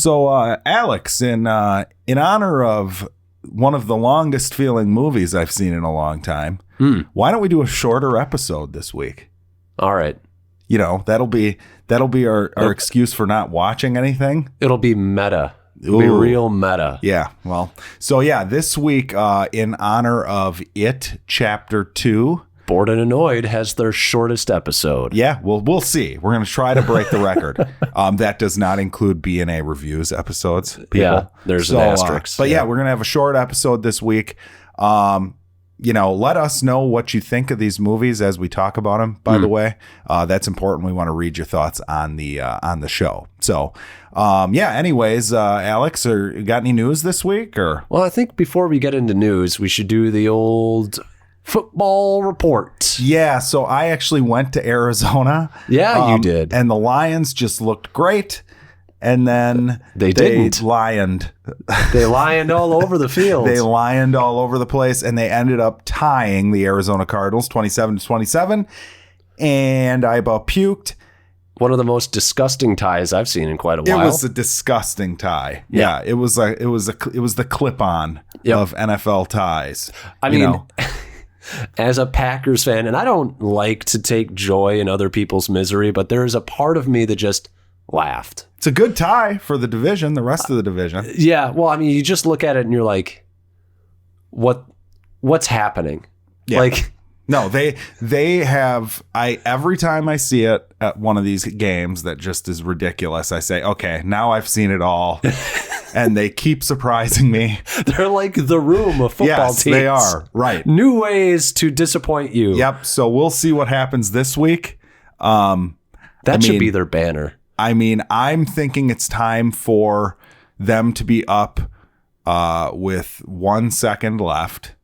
So Alex, in honor of one of the longest feeling movies I've seen in a long time, why don't we do a shorter episode this week? All right. You know, that'll be our excuse for not watching anything. It'll be meta. It'll be real meta. Yeah. Well, so yeah, this week, in honor of It Chapter 2. Bored and Annoyed has their shortest episode. Yeah, we'll see. We're going to try to break the record. That does not include B&A reviews episodes, people. Yeah, there's an asterisk. But yeah, we're going to have a short episode this week. Let us know what you think of these movies as we talk about them, by the way. That's important. We want to read your thoughts on the show. So, anyways, Alex, you got any news this week? Or? Well, I think before we get into news, we should do the old football report. Yeah, so I actually went to Arizona. Yeah, you did. And the Lions just looked great. And then they didn't. Lioned. They lioned all over the field. They lioned all over the place, and they ended up tying the Arizona Cardinals 27-27. And I about puked. One of the most disgusting ties I've seen in quite a while. It was a disgusting tie. Yeah, it was the clip-on of NFL ties. I mean, as a Packers fan, and I don't like to take joy in other people's misery, but there's a part of me that just laughed. It's a good tie for the division, the rest of the division. Yeah, well, I mean, you just look at it and you're like, what's happening? Yeah. Like, no, they have. Every time I see it at one of these games that just is ridiculous, I say, okay, now I've seen it all. And they keep surprising me. They're like the room of football teams. Yes, they are. Right. New ways to disappoint you. Yep. So we'll see what happens this week. That should be their banner. I mean, I'm thinking it's time for them to be up with 1 second left,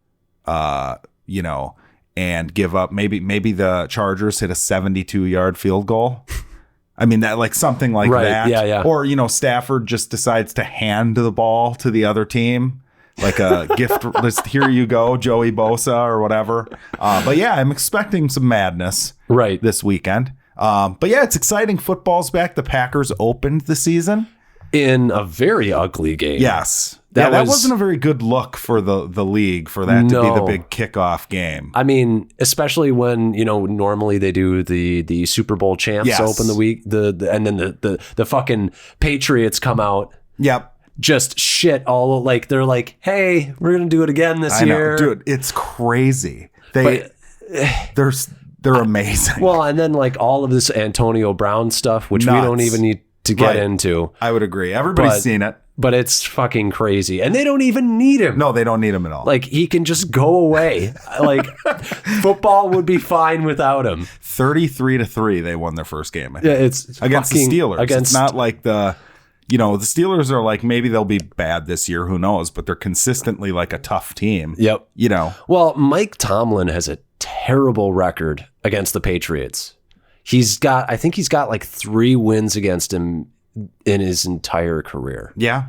and give up. Maybe the Chargers hit a 72-yard field goal. I mean, that like something like that. Yeah. Or, Stafford just decides to hand the ball to the other team. Like a gift. Here you go, Joey Bosa or whatever. But yeah, I'm expecting some madness this weekend. But yeah, it's exciting. Football's back. The Packers opened the season in a very ugly game. Yes. That wasn't a very good look for the league for that to be the big kickoff game. I mean, especially when, normally they do the Super Bowl champs open the week, and then the fucking Patriots come out. Yep. Just shit all like they're like, hey, we're going to do it again this year. Dude, it's crazy. They're amazing. Well, and then like all of this Antonio Brown stuff, which we don't even need to get into. I would agree. Everybody's seen it. But it's fucking crazy. And they don't even need him. No, they don't need him at all. Like, he can just go away. Like, football would be fine without him. 33-3, they won their first game. Yeah, it's against the Steelers. It's not like the Steelers are like, maybe they'll be bad this year. Who knows? But they're consistently like a tough team. Yep. Well, Mike Tomlin has a terrible record against the Patriots. I think he's got like 3 wins against him in his entire career. Yeah.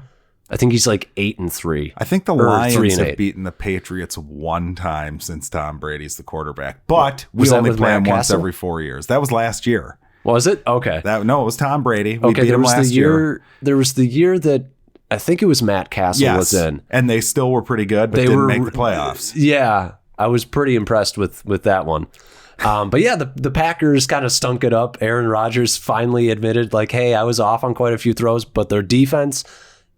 I think he's like 8-3. I think the Lions have beaten the Patriots 1 time since Tom Brady's the quarterback. But we only play him once every 4 years. That was last year. Was it? Okay. No, it was Tom Brady. We beat him last year. There was the year that I think it was Matt Castle was in. And they still were pretty good, but didn't make the playoffs. Yeah. I was pretty impressed with that one. But yeah, the Packers kind of stunk it up. Aaron Rodgers finally admitted, like, hey, I was off on quite a few throws, but their defense,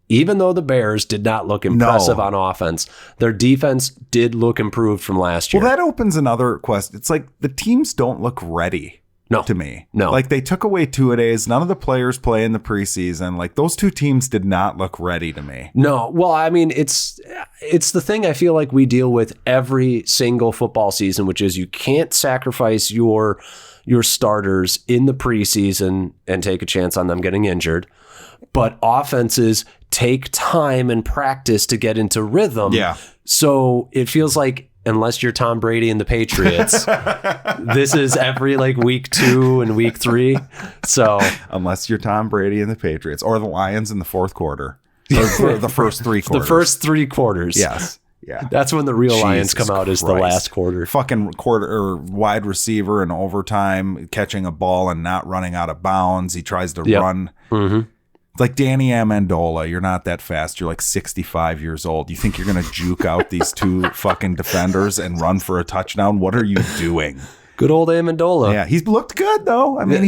even though the Bears did not look impressive on offense, their defense did look improved from last year. Well, that opens another question. It's like the teams don't look ready. To me. No. Like they took away 2-a-days. None of the players play in the preseason. Like those 2 teams did not look ready to me. No. Well, I mean, it's the thing I feel like we deal with every single football season, which is you can't sacrifice your starters in the preseason and take a chance on them getting injured. But offenses take time and practice to get into rhythm. Yeah. So it feels like, unless you're Tom Brady and the Patriots, this is every like week 2 and week 3. So unless you're Tom Brady and the Patriots or the Lions in the fourth quarter, or the first 3 quarters. The first 3 quarters. Yes. Yeah. That's when the real Lions come out, is the last quarter. Fucking quarter or wide receiver in overtime catching a ball and not running out of bounds. He tries to run. Mm-hmm. Like Danny Amendola, you're not that fast. You're like 65 years old. You think you're going to juke out these two fucking defenders and run for a touchdown? What are you doing? Good old Amendola. Yeah, he's looked good though. I mean,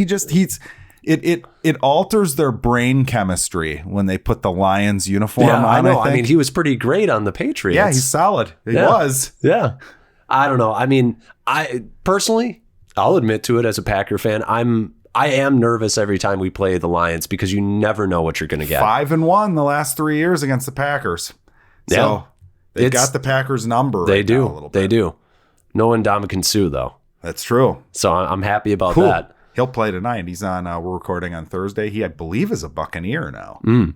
it alters their brain chemistry when they put the Lions uniform on. I know. I mean, he was pretty great on the Patriots. Yeah, he's solid. He was. Yeah. I don't know. I mean, I personally, I'll admit to it as a Packer fan, I am nervous every time we play the Lions because you never know what you're going to get. 5-1 the last 3 years against the Packers. So they've got the Packers number. They do. They do. No Ndamukong Suh, though. That's true. So I'm happy about that. He'll play tonight. He's on. We're recording on Thursday. He, I believe, is a Buccaneer now. Bringing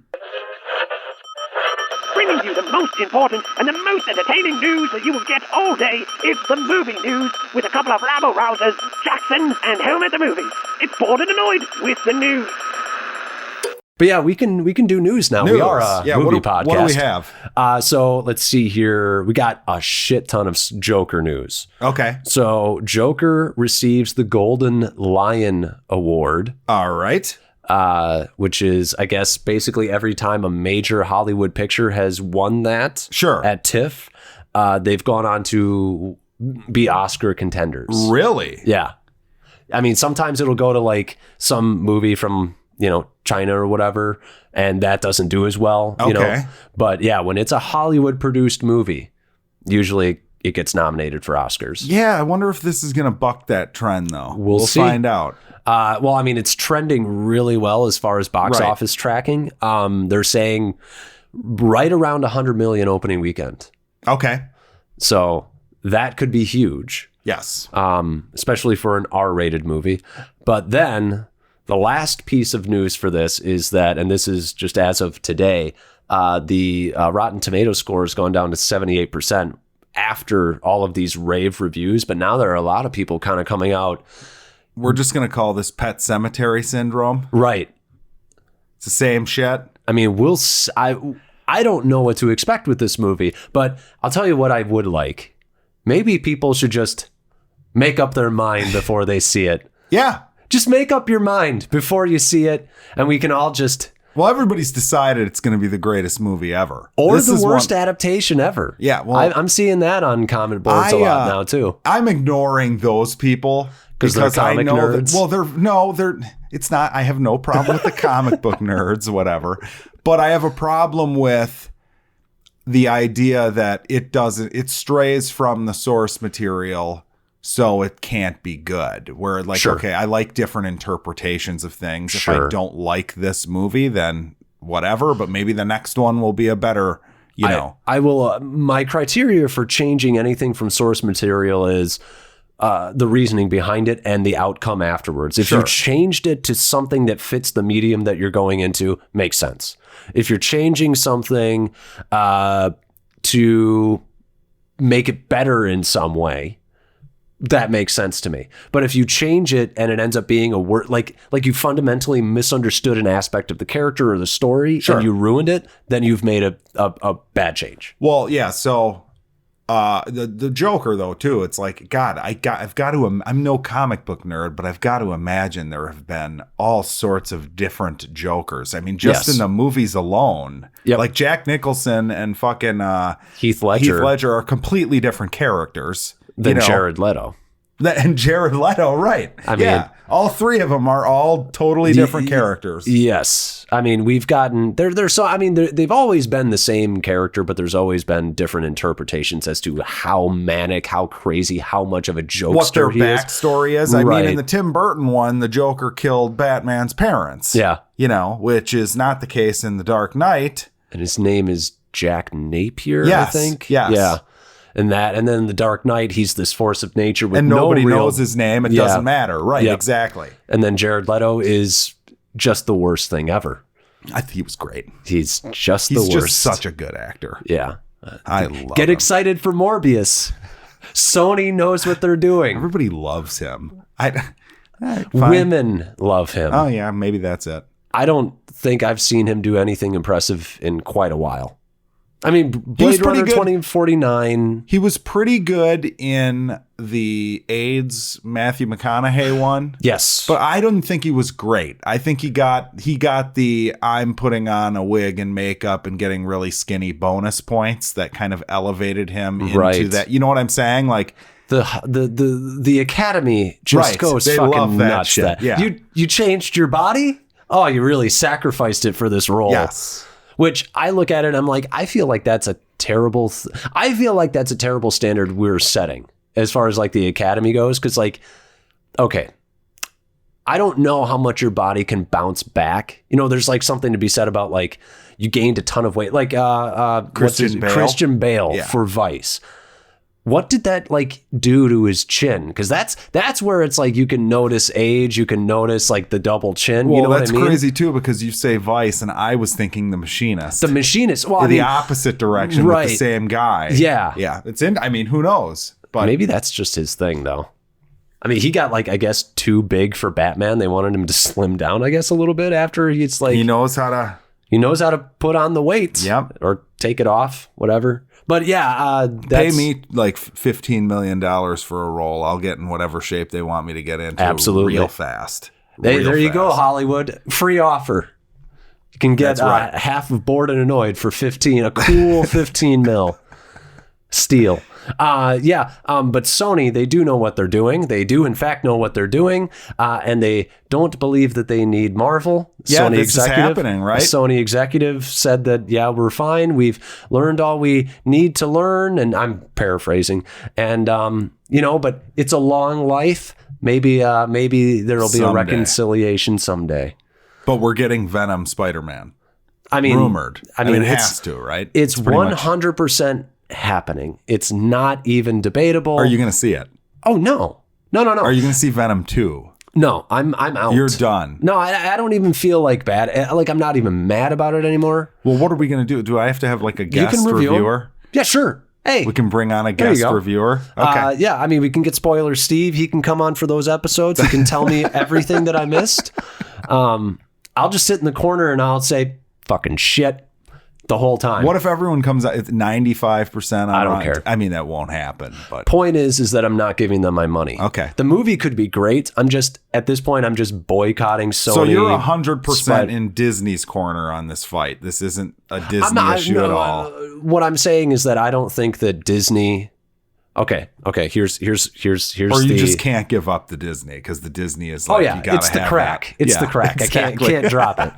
you the most important and the most entertaining news that you will get all day. It's the movie news with a couple of rabble-rousers, Jackson and Home at the Movies. It's Bored and Annoyed with the news. But yeah, we can do news now. We are a movie podcast. What do we have? So let's see here. We got a shit ton of Joker news. Okay. So Joker receives the Golden Lion Award. All right. Which is, I guess, basically every time a major Hollywood picture has won that at TIFF, they've gone on to be Oscar contenders. Really? Yeah. I mean, sometimes it'll go to like some movie from, China or whatever, and that doesn't do as well, But yeah, when it's a Hollywood produced movie, usually it gets nominated for Oscars. Yeah, I wonder if this is going to buck that trend, though. We'll see. Find out. Well, I mean, it's trending really well as far as box office tracking. They're saying right around 100 million opening weekend. Okay. So that could be huge. Yes. Especially for an R-rated movie. But then the last piece of news for this is that, and this is just as of today, the Rotten Tomato score has gone down to 78% after all of these rave reviews. But now there are a lot of people kind of coming out. We're just going to call this Pet Cemetery Syndrome. Right. It's the same shit. I mean, I don't know what to expect with this movie, but I'll tell you what I would like. Maybe people should just make up their mind before they see it. Yeah. Just make up your mind before you see it, and we can all just... Well, everybody's decided it's going to be the greatest movie ever. Or the worst adaptation ever. Yeah, well... I'm seeing that on comment boards a lot now, too. I'm ignoring those people because I know nerds. They're it's not... I have no problem with the comic book nerds, whatever. But I have a problem with the idea that it strays from the source material, so it can't be good. Where okay, I like different interpretations of things. If I don't like this movie, then whatever, but maybe the next one will be a better, I will, my criteria for changing anything from source material is the reasoning behind it and the outcome afterwards. If you changed it to something that fits the medium that you're going into, makes sense. If you're changing something to make it better in some way, that makes sense to me. But if you change it and it ends up being a word, like you fundamentally misunderstood an aspect of the character or the story and you ruined it, then you've made a bad change. Well, yeah. So the Joker though too, it's like, God, I've got to, I'm no comic book nerd, but I've got to imagine there have been all sorts of different Jokers. I mean, just in the movies alone, like Jack Nicholson and fucking Heath Ledger are completely different characters than Jared Leto. And Jared Leto, right? I mean, all three of them are all totally different characters. Yes, I mean we've gotten they're so. I mean they've always been the same character, but there's always been different interpretations as to how manic, how crazy, how much of a jokester what their backstory is. I mean, in the Tim Burton one, the Joker killed Batman's parents. Yeah, which is not the case in The Dark Knight. And his name is Jack Napier. Yes, I think. Yes. Yeah. And then in The Dark Knight, he's this force of nature with nobody knows his name. It doesn't matter. Right. Yep. Exactly. And then Jared Leto is just the worst thing ever. I think he was great. He's just the worst. He's just such a good actor. Yeah. I love Get him. excited for Morbius. Sony knows what they're doing. Everybody loves him. Women love him. Oh, yeah. Maybe that's it. I don't think I've seen him do anything impressive in quite a while. I mean, Blade Runner good. 2049. He was pretty good in the AIDS Matthew McConaughey one. Yes. But I don't think he was great. I think he got the I'm putting on a wig and makeup and getting really skinny bonus points that kind of elevated him into that. You know what I'm saying? Like the Academy just goes they fucking love that nuts. shit. Yeah. You changed your body? Oh, you really sacrificed it for this role. Yes. Which I look at it and I'm like, I feel like that's a terrible standard we're setting as far as like the Academy goes. Cause like, okay, I don't know how much your body can bounce back. You know, there's like something to be said about like you gained a ton of weight, like Christian Bale for Vice. What did that like do to his chin? Because that's where it's like you can notice age, you can notice like the double chin. Well, you know that's what I mean? crazy too, because you say Vice, and I was thinking The Machinist. The Machinist, well, the opposite direction with the same guy. Yeah, yeah. It's in. I mean, who knows? But maybe that's just his thing, though. I mean, he got like I guess too big for Batman. They wanted him to slim down, I guess, a little bit after he's like he knows how to put on the weight. Yep, or take it off, whatever. But yeah, pay me like $15 million for a role. I'll get in whatever shape they want me to get into. Absolutely, real fast. There you go, Hollywood. Free offer. You can get half of Bored and Annoyed for 15. A cool 15 mil. Steal. But Sony, they do know what they're doing. They do, in fact, know what they're doing, and they don't believe that they need Marvel. Yeah, Sony this is happening, right? A Sony executive said that, yeah, we're fine. We've learned all we need to learn, and I'm paraphrasing. And, but it's a long life. Maybe there will be a reconciliation someday. But we're getting Venom Spider-Man. I mean, rumored. I mean, it has to, right? It's 100% happening. It's not even debatable. Are you going to see it? Oh, no. Are you going to see Venom 2? No, I'm out. You're done. No, I don't even feel like bad. Like, I'm not even mad about it anymore. Well, what are we going to do? Do I have to have like a guest reviewer? Yeah, sure. Hey, we can bring on a guest reviewer. Okay. Yeah, I mean, we can get Spoiler Steve. He can come on for those episodes. He can tell me everything that I missed. I'll just sit in the corner and I'll say fucking shit the whole time. What if everyone comes out? It's 95%. I don't care. I mean, that won't happen. But point is that I'm not giving them my money. Okay. The movie could be great. At this point, I'm just boycotting Sony. So you're 100% in Disney's corner on this fight. This isn't a Disney issue at all. What I'm saying is that I don't think that Disney. Okay. Here's. Or you just can't give up the Disney because the Disney is like, you gotta it's the crack. It's the crack. Exactly. I can't drop it.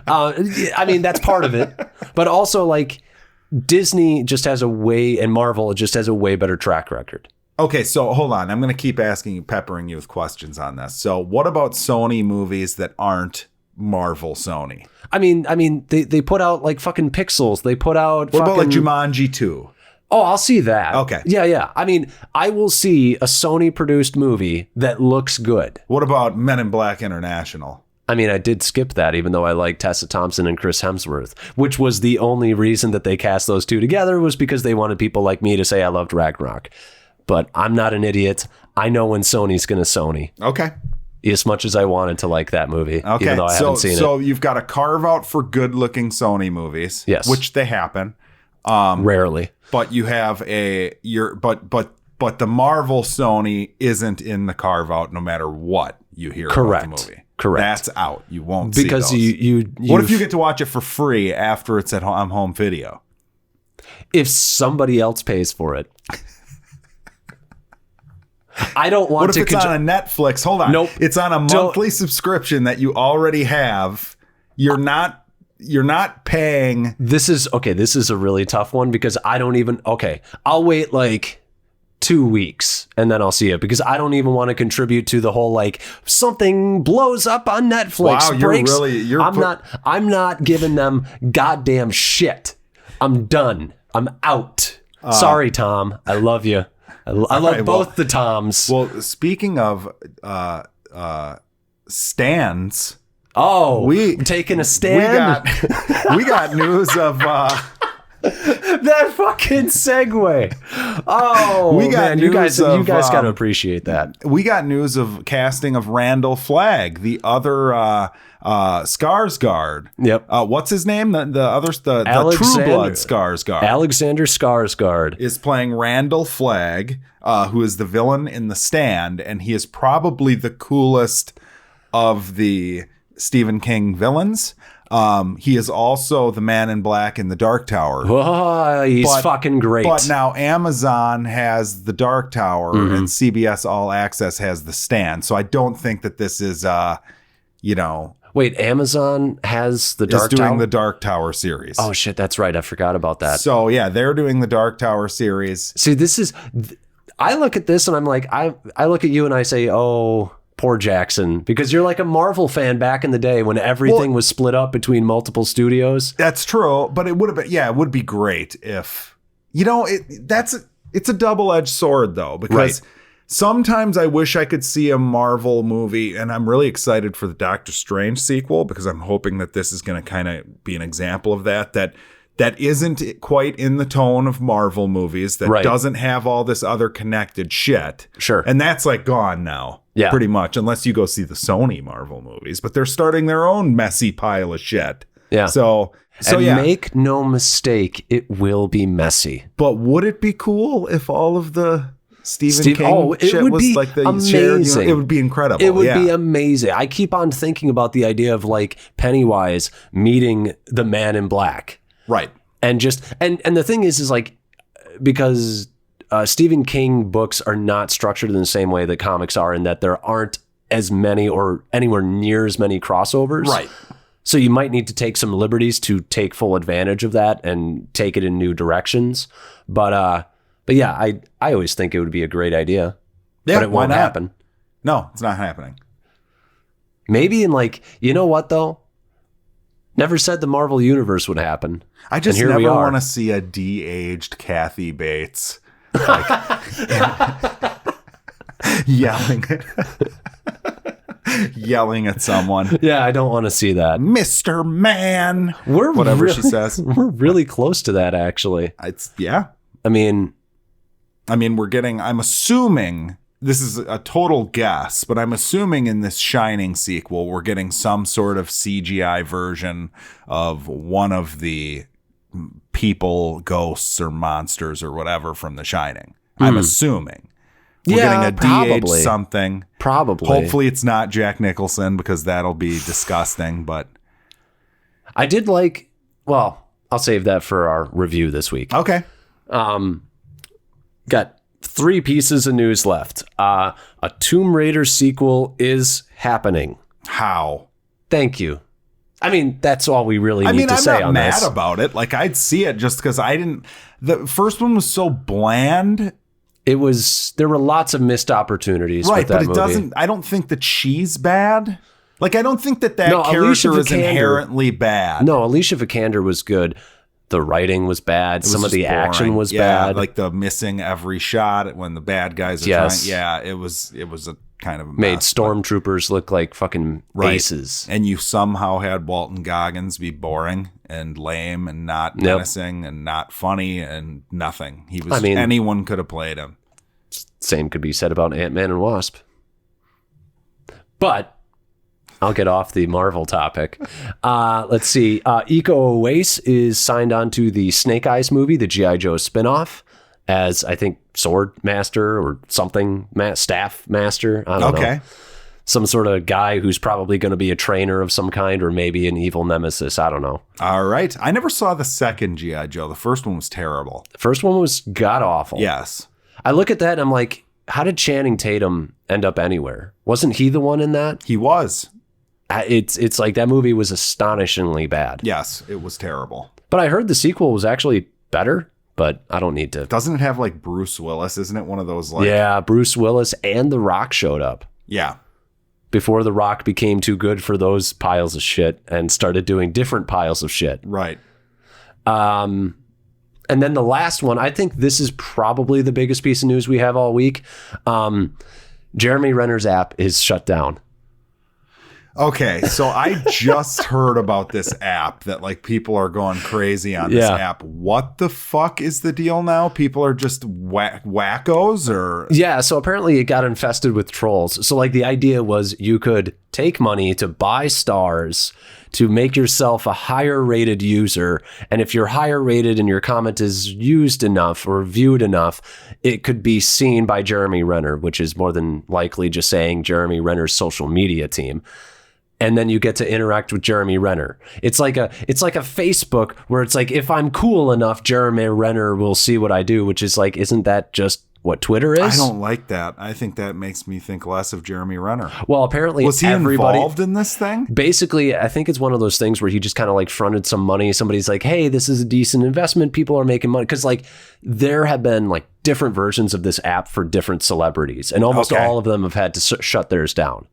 I mean, that's part of it, but also like Disney just has and Marvel just has a way better track record. Okay, so hold on. I'm going to keep peppering you with questions on this. So what about Sony movies that aren't Marvel Sony? I mean, they put out like fucking Pixels. They put out. What about like Jumanji 2? Oh, I'll see that. Okay. Yeah. I mean, I will see a Sony-produced movie that looks good. What about Men in Black International? I mean, I did skip that, even though I like Tessa Thompson and Chris Hemsworth, which was the only reason that they cast those two together was because they wanted people like me to say I loved Ragnarok. But I'm not an idiot. I know when Sony's going to Sony. Okay. As much as I wanted to like that movie, even though I haven't seen it. So you've got a carve out for good-looking Sony movies, yes, which they happen. Rarely. But you have but the Marvel Sony isn't in the carve out no matter what you hear about the movie. Correct. That's out. You won't because see those. What if you get to watch it for free after it's on home video? If somebody else pays for it. I don't want to. What if it's on a Netflix? Hold on. Nope. It's on a monthly subscription that you already have. You're not paying. This is a really tough one because I don't even. Okay, I'll wait like 2 weeks and then I'll see it because I don't even want to contribute to the whole like something blows up on Netflix. Wow, I'm not giving them goddamn shit. I'm done. I'm out. Sorry, Tom. I love you. I love both the Toms. Well, speaking of stands. Oh, we taking a stand. We got news of That fucking segue. Oh, We got man, you guys news of, got to appreciate that. We got news of casting of Randall Flag, the other Skarsgård. Yep. What's his name? The True Blood Skarsgård. Alexander Skarsgård is playing Randall Flag, who is the villain in The Stand, and he is probably the coolest of the Stephen King villains. He is also the Man in Black in The Dark Tower. Oh, he's fucking great. But now Amazon has The Dark Tower and CBS All Access has The Stand. So I don't think that this is, Wait, Amazon has The Dark Tower? Is doing the Dark Tower series. Oh, shit, that's right. I forgot about that. So, yeah, they're doing the Dark Tower series. See, this is... I look at this and I'm like, I look at you and I say, oh... Poor Jackson, because you're like a Marvel fan back in the day when everything was split up between multiple studios. That's true, but it would have been, it would be great if, it's a double-edged sword though, because sometimes I wish I could see a Marvel movie, and I'm really excited for the Doctor Strange sequel because I'm hoping that this is going to kind of be an example of that isn't quite in the tone of Marvel movies, that doesn't have all this other connected shit. Sure. And that's like gone now. Yeah. Pretty much, unless you go see the Sony Marvel movies, but they're starting their own messy pile of shit. Yeah. So make no mistake, it will be messy. But would it be cool if all of the Stephen King shit would was be like the amazing. Shared, it would be incredible. It would be amazing. I keep on thinking about the idea of like Pennywise meeting the Man in Black. Right. And the thing is like, because Stephen King books are not structured in the same way that comics are, in that there aren't as many or anywhere near as many crossovers. Right. So you might need to take some liberties to take full advantage of that and take it in new directions. But yeah, I always think it would be a great idea. Yeah, but it won't happen. No, it's not happening. Maybe in like, you know what though? Never said the Marvel Universe would happen. I just never want to see a de-aged Kathy Bates. Like, yelling at someone. Yeah, I don't want to see that. Mr. Man. She says. We're really close to that, actually. I mean, I'm assuming, this is a total guess, but I'm assuming in this Shining sequel, we're getting some sort of CGI version of one of the people, ghosts or monsters or whatever from The Shining. I'm assuming. We're getting a de-aged something. Probably. Hopefully it's not Jack Nicholson, because that'll be disgusting, but... I did like... Well, I'll save that for our review this week. Okay. Got 3 pieces of news left. A Tomb Raider sequel is happening. How? Thank you. I mean, that's all we really need to say on this. I'm not mad about it. Like, I'd see it just because the first one was so bland. There were lots of missed opportunities with that movie. I don't think that she's bad. Like, I don't think that character is inherently bad. No, Alicia Vikander was good. The writing was bad. Some of the boring. Action was bad. Like the missing every shot when the bad guys are trying. Yeah, it was a kind of a made mess, stormtroopers look like fucking aces. And you somehow had Walton Goggins be boring and lame and not menacing and not funny and nothing. He was. Anyone could have played him. Same could be said about Ant-Man and Wasp. But I'll get off the Marvel topic. Let's see. Iko Uwas is signed on to the Snake Eyes movie, the G.I. Joe spinoff, as I think sword master or something, staff master. I don't know. Some sort of guy who's probably going to be a trainer of some kind, or maybe an evil nemesis. I don't know. All right. I never saw the second G.I. Joe. The first one was terrible. The first one was god awful. Yes. I look at that and I'm like, how did Channing Tatum end up anywhere? Wasn't he the one in that? He was. It's like that movie was astonishingly bad. Yes, it was terrible. But I heard the sequel was actually better, but I don't need to. Doesn't it have like Bruce Willis? Isn't it one of those like... Yeah, Bruce Willis and The Rock showed up. Yeah. Before The Rock became too good for those piles of shit and started doing different piles of shit. Right. And then the last one, I think this is probably the biggest piece of news we have all week. Jeremy Renner's app is shut down. Okay, so I just heard about this app that like people are going crazy on this app. What the fuck is the deal now? People are just wackos or? Yeah, so apparently it got infested with trolls. So like the idea was you could take money to buy stars to make yourself a higher rated user. And if you're higher rated and your comment is used enough or viewed enough, it could be seen by Jeremy Renner, which is more than likely just saying Jeremy Renner's social media team. And then you get to interact with Jeremy Renner. It's like a Facebook where it's like, if I'm cool enough, Jeremy Renner will see what I do, which is like, isn't that just what Twitter is? I don't like that. I think that makes me think less of Jeremy Renner. Well, apparently was he involved in this thing? Basically, I think it's one of those things where he just kind of like fronted some money. Somebody's like, hey, this is a decent investment. People are making money. Because like there have been like different versions of this app for different celebrities. And almost all of them have had to shut theirs down.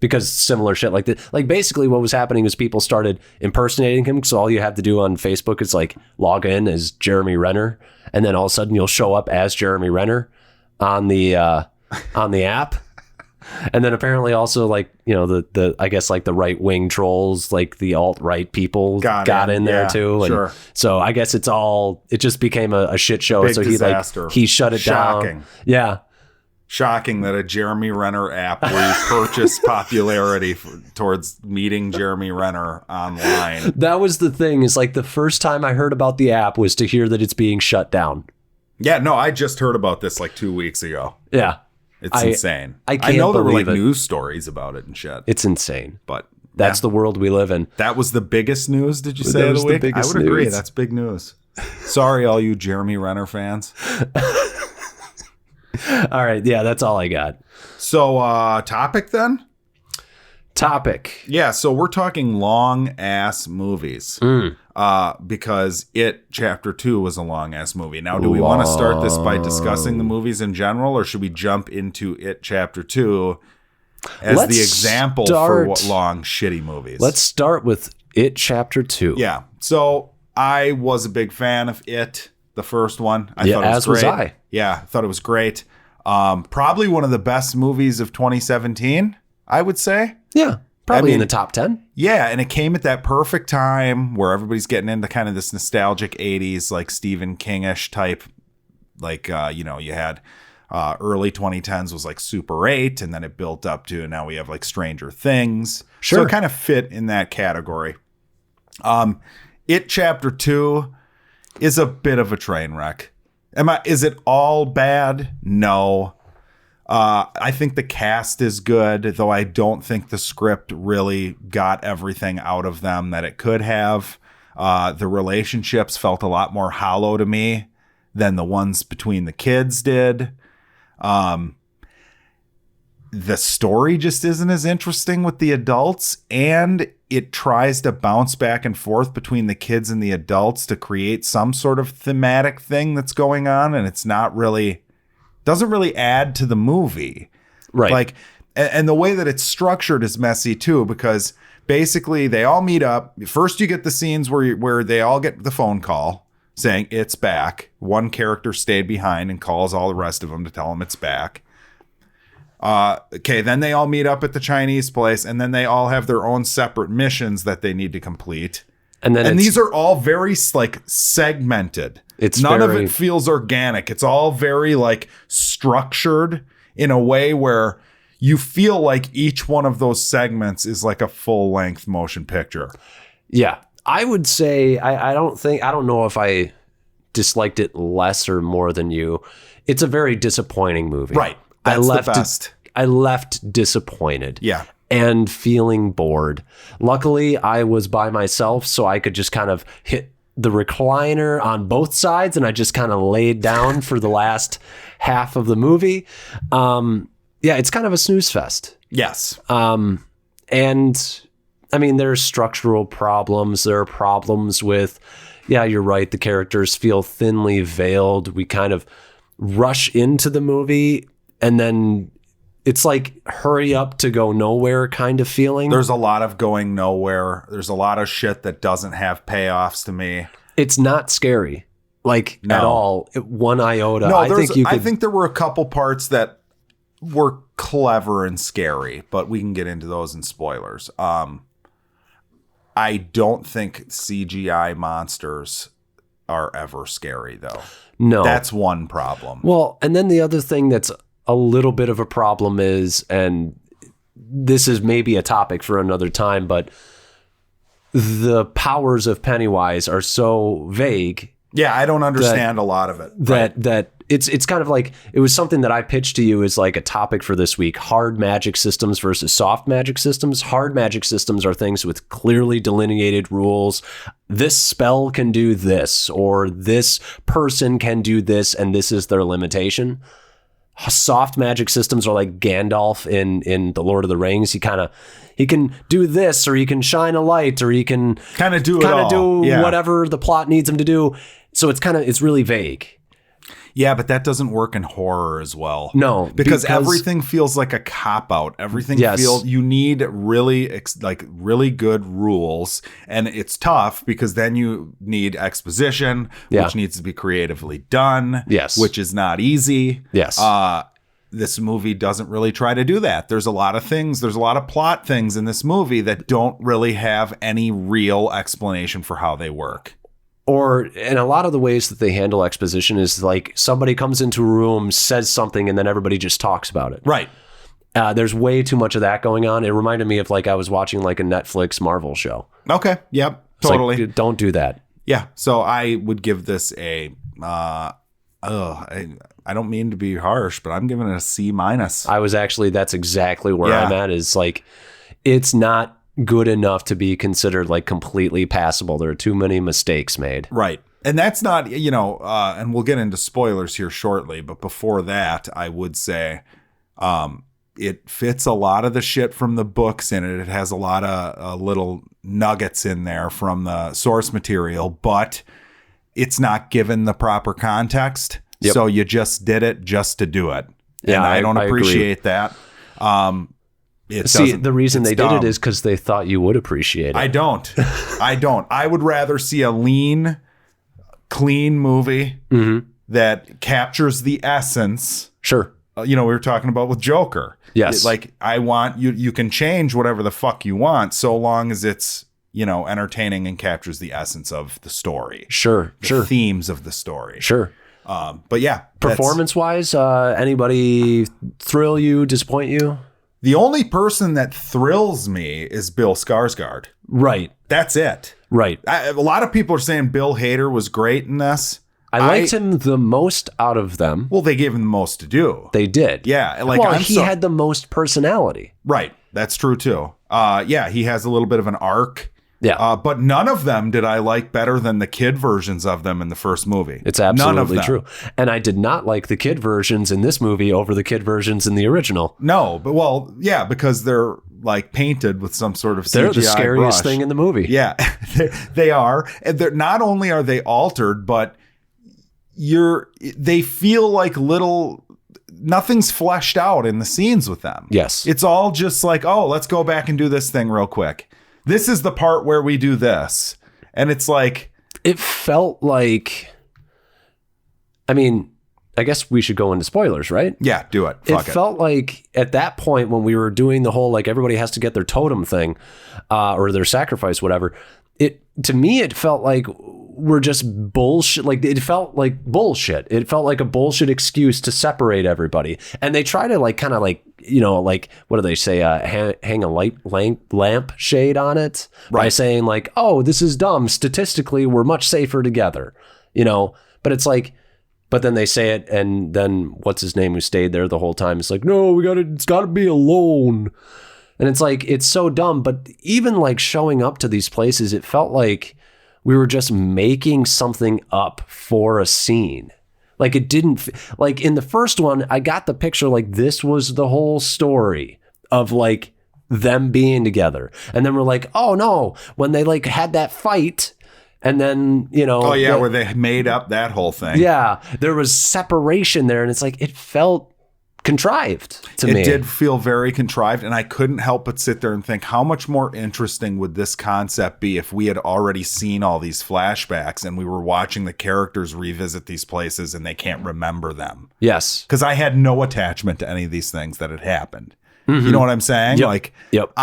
Because similar shit like that, like basically what was happening is people started impersonating him. So all you have to do on Facebook is like log in as Jeremy Renner, and then all of a sudden you'll show up as Jeremy Renner on the app. And then apparently also like, you know, the I guess like the right wing trolls, like the alt-right people got in there too. And sure. So I guess it just became a shit show. Big so disaster. he shut it Shocking. down. Yeah. Shocking that a Jeremy Renner app where you purchase popularity towards meeting Jeremy Renner online. That was the thing, is like the first time I heard about the app was to hear that it's being shut down. Yeah, no, I just heard about this like 2 weeks ago. Yeah. It's insane. I can't know there were like believe it. news stories about it and shit. It's insane. But that's the world we live in. That was the biggest news, did you say, That of was the the week? biggest I would agree. news. That's big news. Sorry, all you Jeremy Renner fans. All right. Yeah, that's all I got. So, topic then? Topic. Yeah, so we're talking long-ass movies. Because It Chapter 2 was a long-ass movie. Now, do we want to start this by discussing the movies in general, or should we jump into It Chapter 2 as the example for long, shitty movies? Let's start with It Chapter 2. Yeah. So, I was a big fan of It, the first one. I thought it was great. As was I. Yeah, I thought it was great. Probably one of the best movies of 2017, I would say. Yeah, probably in the top 10. Yeah, and it came at that perfect time where everybody's getting into kind of this nostalgic 80s, like Stephen King-ish type. Like, you had early 2010s was like Super 8, and then it built up to now we have like Stranger Things. Sure. So it kind of fit in that category. It Chapter 2 is a bit of a train wreck. Is it all bad? No. I think the cast is good, though I don't think the script really got everything out of them that it could have. The relationships felt a lot more hollow to me than the ones between the kids did. The story just isn't as interesting with the adults, and it tries to bounce back and forth between the kids and the adults to create some sort of thematic thing that's going on, and it's not really, doesn't really add to the movie. Right. Like, and the way that it's structured is messy too, because basically they all meet up. First you get the scenes where they all get the phone call saying it's back. One character stayed behind and calls all the rest of them to tell them it's back. Okay, then they all meet up at the Chinese place, and then they all have their own separate missions that they need to complete. And these are all very like segmented. None of it feels organic. It's all very like structured in a way where you feel like each one of those segments is like a full-length motion picture. Yeah, I would say I don't know if I disliked it less or more than you. It's a very disappointing movie. Right. That's the best. I left disappointed. Yeah. And feeling bored. Luckily, I was by myself, so I could just kind of hit the recliner on both sides, and I just kind of laid down for the last half of the movie. Yeah, it's kind of a snooze fest. Yes. And I mean, there's structural problems. There are problems with, yeah, you're right. The characters feel thinly veiled. We kind of rush into the movie, and then it's like hurry up to go nowhere kind of feeling. There's a lot of going nowhere. There's a lot of shit that doesn't have payoffs to me. It's not scary, like at all. One iota. No, I think there were a couple parts that were clever and scary, but we can get into those in spoilers. I don't think CGI monsters are ever scary, though. No. That's one problem. Well, and then the other thing that's a little bit of a problem is, and this is maybe a topic for another time, but the powers of Pennywise are so vague. Yeah, I don't understand a lot of it. That it's kind of like, it was something that I pitched to you as like a topic for this week: hard magic systems versus soft magic systems. Hard magic systems are things with clearly delineated rules. This spell can do this, or this person can do this, and this is their limitation. Soft magic systems are like Gandalf in The Lord of the Rings. He can do this, or he can shine a light, or he can kind of do whatever the plot needs him to do. So it's really vague. Yeah, but that doesn't work in horror as well. No, because everything feels like a cop-out. Everything feels, you need really good rules, and it's tough because then you need exposition, which needs to be creatively done, which is not easy. Yes. This movie doesn't really try to do that. There's a lot of plot things in this movie that don't really have any real explanation for how they work. And a lot of the ways that they handle exposition is like somebody comes into a room, says something, and then everybody just talks about it. Right. There's way too much of that going on. It reminded me of like I was watching like a Netflix Marvel show. Okay. Yep. Totally. Like, don't do that. Yeah. So I would give this a, I don't mean to be harsh, but I'm giving it a C-. That's exactly where I'm at, is like, it's not good enough to be considered like completely passable. There are too many mistakes made. Right. And that's not, and we'll get into spoilers here shortly, but before that, I would say it fits a lot of the shit from the books in it. It has a lot of little nuggets in there from the source material, but it's not given the proper context. Yep. So you just did it just to do it. Yeah, and I don't appreciate that. The reason they did it is because they thought you would appreciate it. I don't. I would rather see a lean, clean movie that captures the essence. Sure. We were talking about with Joker. Yes. I want you can change whatever the fuck you want so long as it's, entertaining and captures the essence of the story. Sure. The themes of the story. Sure. But yeah. Performance-wise, anybody thrill you, disappoint you? The only person that thrills me is Bill Skarsgård. Right. That's it. Right. A lot of people are saying Bill Hader was great in this. I liked him the most out of them. Well, they gave him the most to do. They did. Yeah. He had the most personality. Right. That's true, too. He has a little bit of an arc. Yeah. But none of them did I like better than the kid versions of them in the first movie. It's absolutely true. And I did not like the kid versions in this movie over the kid versions in the original. No, but because they're like painted with some sort of CGI They're the scariest brush. thing in the movie. Yeah, they are. And they're not only are they altered, but they feel like nothing's fleshed out in the scenes with them. Yes. It's all just like, oh, let's go back and do this thing real quick. This is the part where we do this. And it's like... It felt like... I mean, I guess we should go into spoilers, right? Yeah, do it. Fuck it felt like at that point when we were doing the whole, like, everybody has to get their totem thing, or their sacrifice, whatever. To me, it felt like we're just bullshit. Like, it felt like bullshit. It felt like a bullshit excuse to separate everybody. And they try to like, kind of like, like, what do they say? Hang a lamp shade on it, right? By saying like, oh, this is dumb. Statistically, we're much safer together, but it's like, but then they say it. And then what's his name who stayed there the whole time? It's like, no, it's gotta be alone. And it's like, it's so dumb. But even like showing up to these places, it felt like we were just making something up for a scene. Like it didn't, like in the first one, I got the picture like this was the whole story of like them being together. And then we're like, oh no, when they like had that fight and then, Oh yeah, where they made up that whole thing. Yeah, there was separation there. And it's like, it felt contrived to me. It did feel very contrived, and I couldn't help but sit there and think, how much more interesting would this concept be if we had already seen all these flashbacks and we were watching the characters revisit these places and they can't remember them? Yes. Because I had no attachment to any of these things that had happened. You know what I'm saying? Yep. Like, Yep.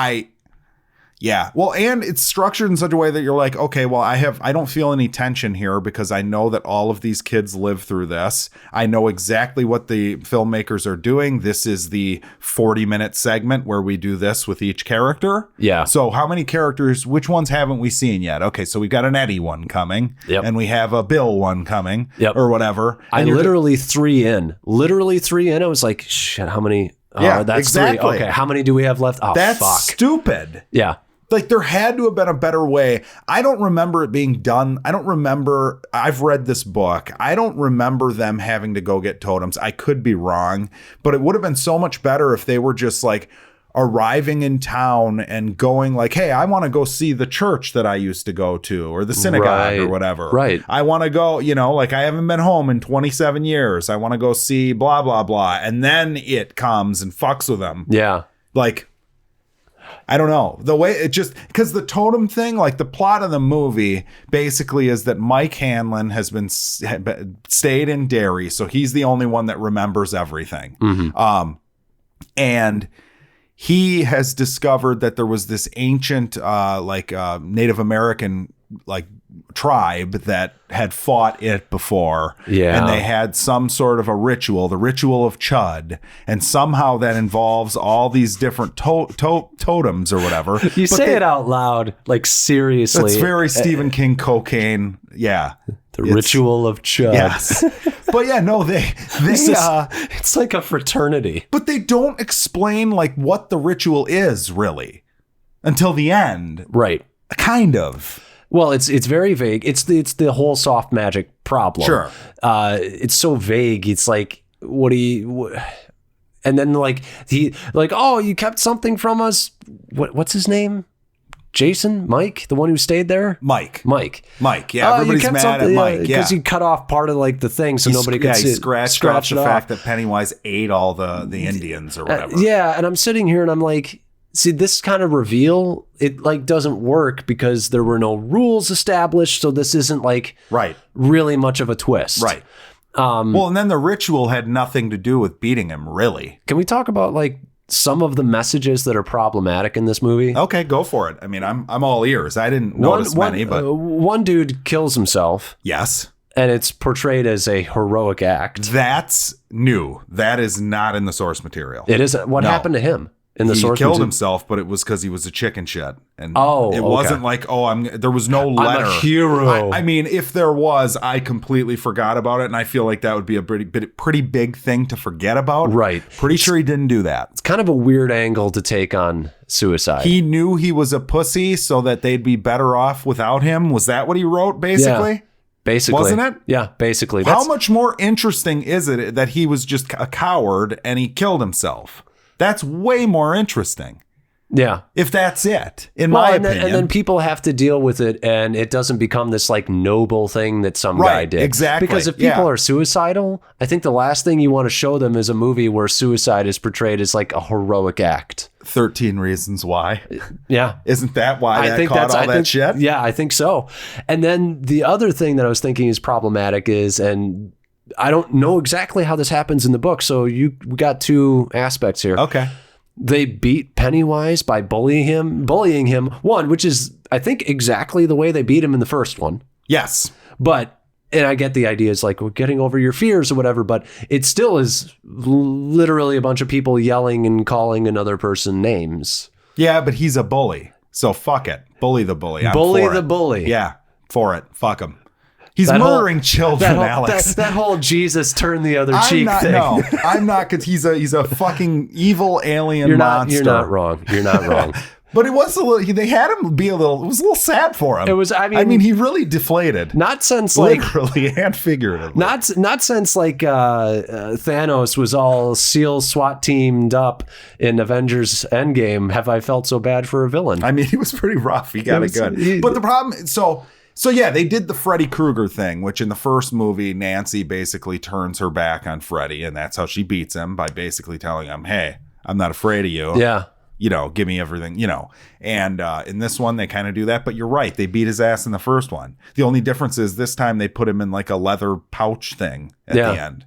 Yeah. Well, and it's structured in such a way that you're like, okay, well, I don't feel any tension here because I know that all of these kids live through this. I know exactly what the filmmakers are doing. This is the 40-minute segment where we do this with each character. Yeah. So how many characters, which ones haven't we seen yet? Okay, so we've got an Eddie one coming. Yep. And we have a Bill one coming. Yep. Or whatever. I literally 3 in. I was like, shit, how many? Oh, Yeah, that's exactly. 3. Okay, how many do we have left? Oh, That's fuck. stupid. Yeah. Like, there had to have been a better way. I don't remember it being done. I've read this book. I don't remember them having to go get totems. I could be wrong, but it would have been so much better if they were just like arriving in town and going like, hey, I want to go see the church that I used to go to, or the synagogue or whatever. Right. I want to go, like, I haven't been home in 27 years. I want to go see blah, blah, blah. And then it comes and fucks with them. Yeah. Like, I don't know. The way it just, because the totem thing, like the plot of the movie basically is that Mike Hanlon has stayed in Derry. So he's the only one that remembers everything. Mm-hmm. And he has discovered that there was this ancient, Native American, tribe that had fought it before. Yeah. And they had some sort of a ritual, the ritual of Chud. And somehow that involves all these different totems or whatever. You say it out loud, like seriously. It's very Stephen King cocaine. Yeah. The ritual of Chud. Yes. But yeah, no, it's like a fraternity. But they don't explain like what the ritual is really until the end. Right. Kind of. Well, it's very vague. It's the whole soft magic problem. Sure. It's so vague. It's like, and then oh, you kept something from us. What's his name? Jason? Mike? The one who stayed there? Mike. Yeah, everybody's mad at Mike. Yeah. Because you cut off part of like the thing so nobody could see. Scratch off the fact that Pennywise ate all the Indians or whatever. Yeah, and I'm sitting here and I'm like, see, this kind of reveal, it like doesn't work because there were no rules established. So this isn't like really much of a twist. Right. Well, and then the ritual had nothing to do with beating him, really. Can we talk about like some of the messages that are problematic in this movie? Okay, go for it. I mean, I'm all ears. I didn't notice many, but one dude kills himself. Yes. And it's portrayed as a heroic act. That's new. That is not in the source material. It isn't. What happened to him? He killed himself, but it was because he was a chicken shit. And it wasn't like, there was no letter. I'm a hero. I mean, if there was, I completely forgot about it. And I feel like that would be a pretty big thing to forget about. Right. Pretty sure he didn't do that. It's kind of a weird angle to take on suicide. He knew he was a pussy so that they'd be better off without him. Was that what he wrote, basically? Yeah. Basically. Wasn't it? Yeah, basically. How much more interesting is it that he was just a coward and he killed himself? That's way more interesting. Yeah. If that's it, in my opinion. And then people have to deal with it, and it doesn't become this like noble thing that some guy did. Exactly. Because if people are suicidal, I think the last thing you want to show them is a movie where suicide is portrayed as like a heroic act. 13 Reasons Why. Yeah. Isn't that why that caught all that shit? Yeah, I think so. And then the other thing that I was thinking is problematic is, and I don't know exactly how this happens in the book, so we got two aspects here. Okay. They beat Pennywise by bullying him. One, which is, I think, exactly the way they beat him in the first one. Yes. And I get the idea is like, we're getting over your fears or whatever, but it still is literally a bunch of people yelling and calling another person names. Yeah, but he's a bully. So fuck it. Bully the bully. Bully the bully. Yeah, for it. Fuck him. He's murdering children, Alex. That whole Jesus turn the other cheek thing. No, I'm not, because he's a fucking evil alien monster. You're not wrong. You're not wrong. But it was a little. They had him be a little. It was a little sad for him. It was. I mean, he really deflated. Not since like literally and figuratively. Not since like Thanos was all SEAL SWAT teamed up in Avengers Endgame have I felt so bad for a villain. I mean, he was pretty rough. He got it good. But the problem, so So yeah, they did the Freddy Krueger thing, which in the first movie, Nancy basically turns her back on Freddy, and that's how she beats him, by basically telling him, hey, I'm not afraid of you. Yeah. You know, give me everything, you know. And in this one, they kind of do that. But you're right. They beat his ass in the first one. The only difference is this time they put him in like a leather pouch thing at the end,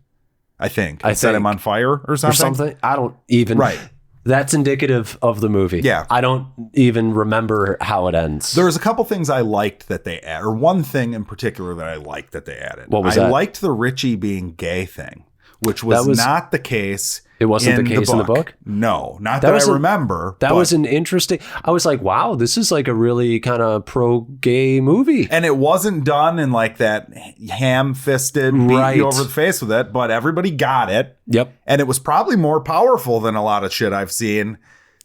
I think. Set him on fire or something. I don't even. Right. That's indicative of the movie. Yeah. I don't even remember how it ends. There's a couple things I liked that they added, or one thing in particular that I liked that they added. What was I that? liked the Richie being gay thing, which was not the case. It wasn't the case in the book? No, not that I remember. That was an interesting. I was like, wow, this is like a really kind of pro-gay movie. And it wasn't done in like that ham-fisted, beat you over the face with it, but everybody got it. Yep. And it was probably more powerful than a lot of shit I've seen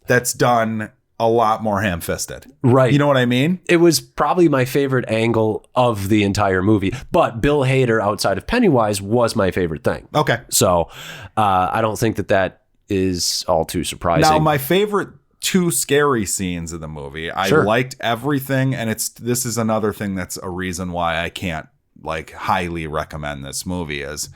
that's done a lot more ham-fisted. Right. You know what I mean? It was probably my favorite angle of the entire movie. But Bill Hader outside of Pennywise was my favorite thing. Okay. So I don't think that is all too surprising. Now, my favorite two scary scenes of the movie, I liked everything. And this is another thing that's a reason why I can't like highly recommend this movie is